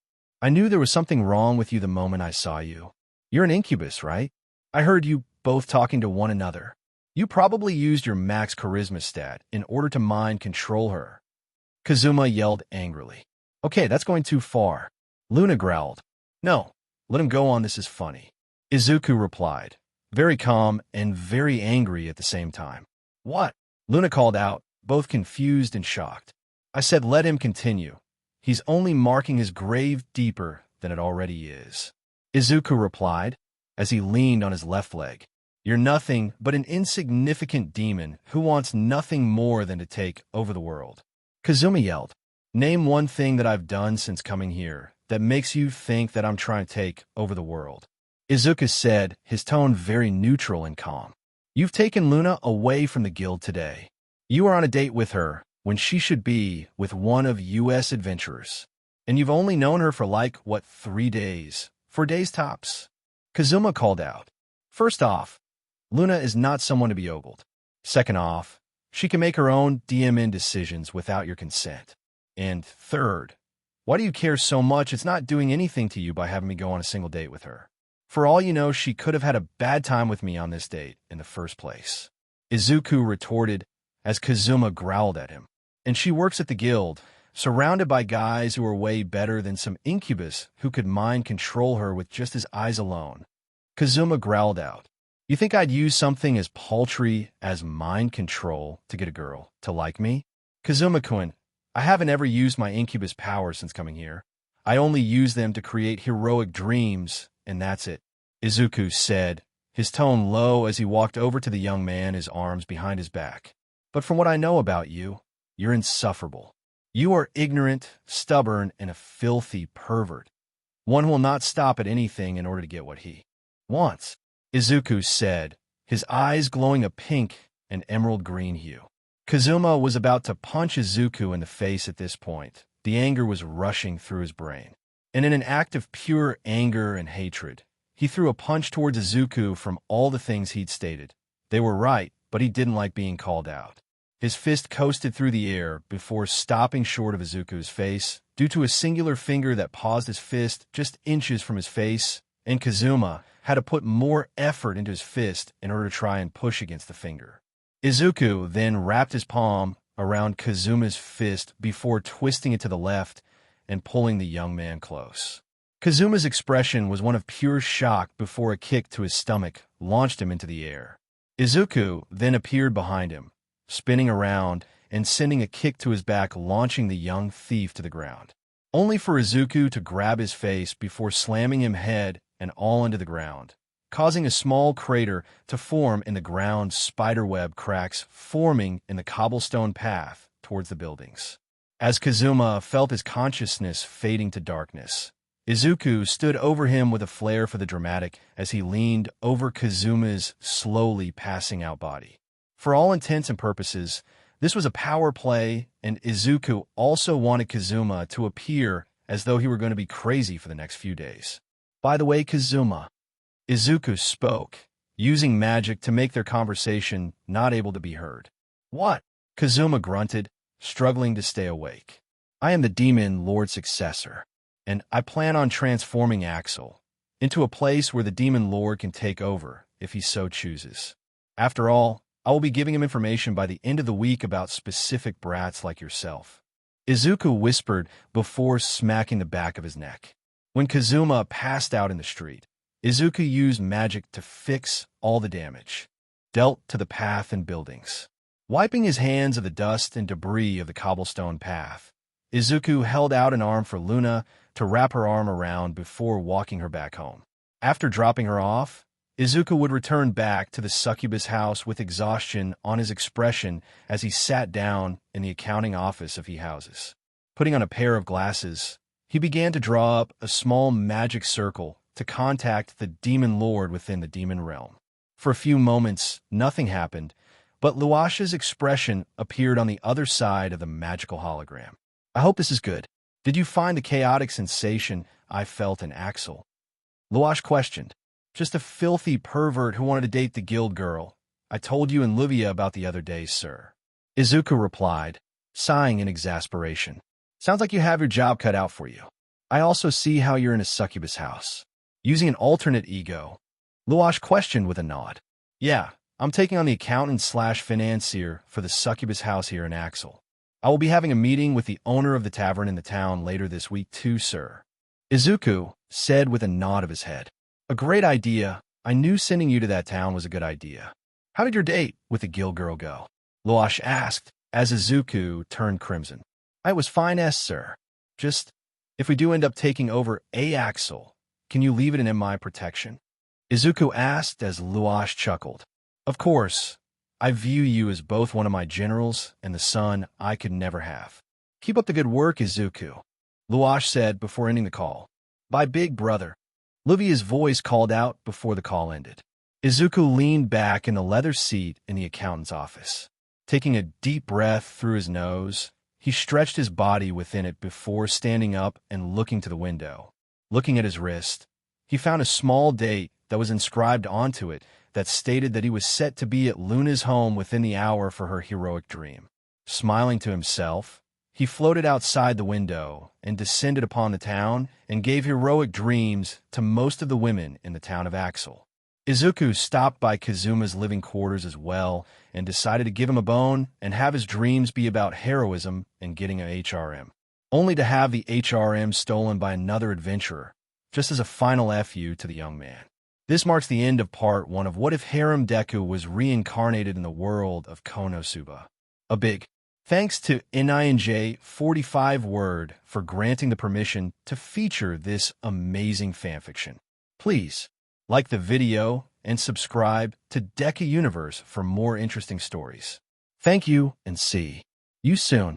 I knew there was something wrong with you the moment I saw you. You're an incubus, right? I heard you both talking to one another. You probably used your max charisma stat in order to mind control her," Kazuma yelled angrily. "Okay, that's going too far," Luna growled. "No, let him go on, this is funny," Izuku replied, very calm and very angry at the same time. "What?" Luna called out, both confused and shocked. "I said let him continue. He's only marking his grave deeper than it already is," Izuku replied, as he leaned on his left leg. "You're nothing but an insignificant demon who wants nothing more than to take over the world." Kazuma yelled. "Name one thing that I've done since coming here that makes you think that I'm trying to take over the world," Izuku said, his tone very neutral and calm. "You've taken Luna away from the guild today. You are on a date with her when she should be with one of U.S. adventurers. And you've only known her for 3 days? 4 days tops," Kazuma called out. "First off, Luna is not someone to be ogled. Second off, she can make her own DMN decisions without your consent. And third, why do you care so much it's not doing anything to you by having me go on a single date with her? For all you know, she could have had a bad time with me on this date in the first place," Izuku retorted as Kazuma growled at him. "And she works at the guild, surrounded by guys who are way better than some incubus who could mind control her with just his eyes alone," Kazuma growled out. "You think I'd use something as paltry as mind control to get a girl to like me? Kazuma-kun, I haven't ever used my incubus powers since coming here. I only use them to create heroic dreams, and that's it," Izuku said, his tone low as he walked over to the young man, his arms behind his back. "But from what I know about you, you're insufferable. You are ignorant, stubborn, and a filthy pervert. One who will not stop at anything in order to get what he wants," Izuku said, his eyes glowing a pink an emerald green hue. Kazuma was about to punch Izuku in the face at this point. The anger was rushing through his brain. And in an act of pure anger and hatred, he threw a punch towards Izuku from all the things he'd stated. They were right, but he didn't like being called out. His fist coasted through the air before stopping short of Izuku's face due to a singular finger that paused his fist just inches from his face, and Kazuma had to put more effort into his fist in order to try and push against the finger. Izuku then wrapped his palm around Kazuma's fist before twisting it to the left and pulling the young man close. Kazuma's expression was one of pure shock before a kick to his stomach launched him into the air. Izuku then appeared behind him, spinning around and sending a kick to his back, launching the young thief to the ground, only for Izuku to grab his face before slamming him head and all into the ground, causing a small crater to form in the ground, spiderweb cracks forming in the cobblestone path towards the buildings. As Kazuma felt his consciousness fading to darkness, Izuku stood over him with a flair for the dramatic as he leaned over Kazuma's slowly passing out body. For all intents and purposes, this was a power play, and Izuku also wanted Kazuma to appear as though he were going to be crazy for the next few days. By the way, Kazuma, Izuku spoke, using magic to make their conversation not able to be heard. What? Kazuma grunted, struggling to stay awake. I am the Demon Lord's successor, and I plan on transforming Axel into a place where the Demon Lord can take over if he so chooses. After all, I will be giving him information by the end of the week about specific brats like yourself. Izuku whispered before smacking the back of his neck. When Kazuma passed out in the street, Izuku used magic to fix all the damage dealt to the path and buildings. Wiping his hands of the dust and debris of the cobblestone path, Izuku held out an arm for Luna to wrap her arm around before walking her back home. After dropping her off, Izuku would return back to the succubus house with exhaustion on his expression as he sat down in the accounting office of houses. Putting on a pair of glasses, he began to draw up a small magic circle to contact the Demon Lord within the demon realm. For a few moments, nothing happened, but Luasha's expression appeared on the other side of the magical hologram. I hope this is good. Did you find the chaotic sensation I felt in Axel? Luash questioned. Just a filthy pervert who wanted to date the guild girl. I told you and Livia about the other day, sir. Izuku replied, sighing in exasperation. Sounds like you have your job cut out for you. I also see how you're in a succubus house. Using an alternate ego, Luash questioned with a nod. Yeah, I'm taking on the accountant/financier for the succubus house here in Axel. I will be having a meeting with the owner of the tavern in the town later this week too, sir. Izuku said with a nod of his head. A great idea. I knew sending you to that town was a good idea. How did your date with the guild girl go? Luash asked as Izuku turned crimson. I was fine, sir. Just, if we do end up taking over Axel, can you leave it in my protection? Izuku asked as Luash chuckled. Of course. I view you as both one of my generals and the son I could never have. Keep up the good work, Izuku, Luash said before ending the call. Bye, big brother. Livia's voice called out before the call ended. Izuku leaned back in the leather seat in the accountant's office. Taking a deep breath through his nose, he stretched his body within it before standing up and looking to the window. Looking at his wrist, he found a small date that was inscribed onto it that stated that he was set to be at Luna's home within the hour for her heroic dream. Smiling to himself, he floated outside the window and descended upon the town and gave heroic dreams to most of the women in the town of Axel. Izuku stopped by Kazuma's living quarters as well and decided to give him a bone and have his dreams be about heroism and getting a HRM, only to have the HRM stolen by another adventurer, just as a final FU to the young man. This marks the end of part 1 of What If Harem Deku was reincarnated in the world of Konosuba. A big thanks to NINJ45 Word for granting the permission to feature this amazing fanfiction. Please like the video and subscribe to Deku Universe for more interesting stories. Thank you and see you soon.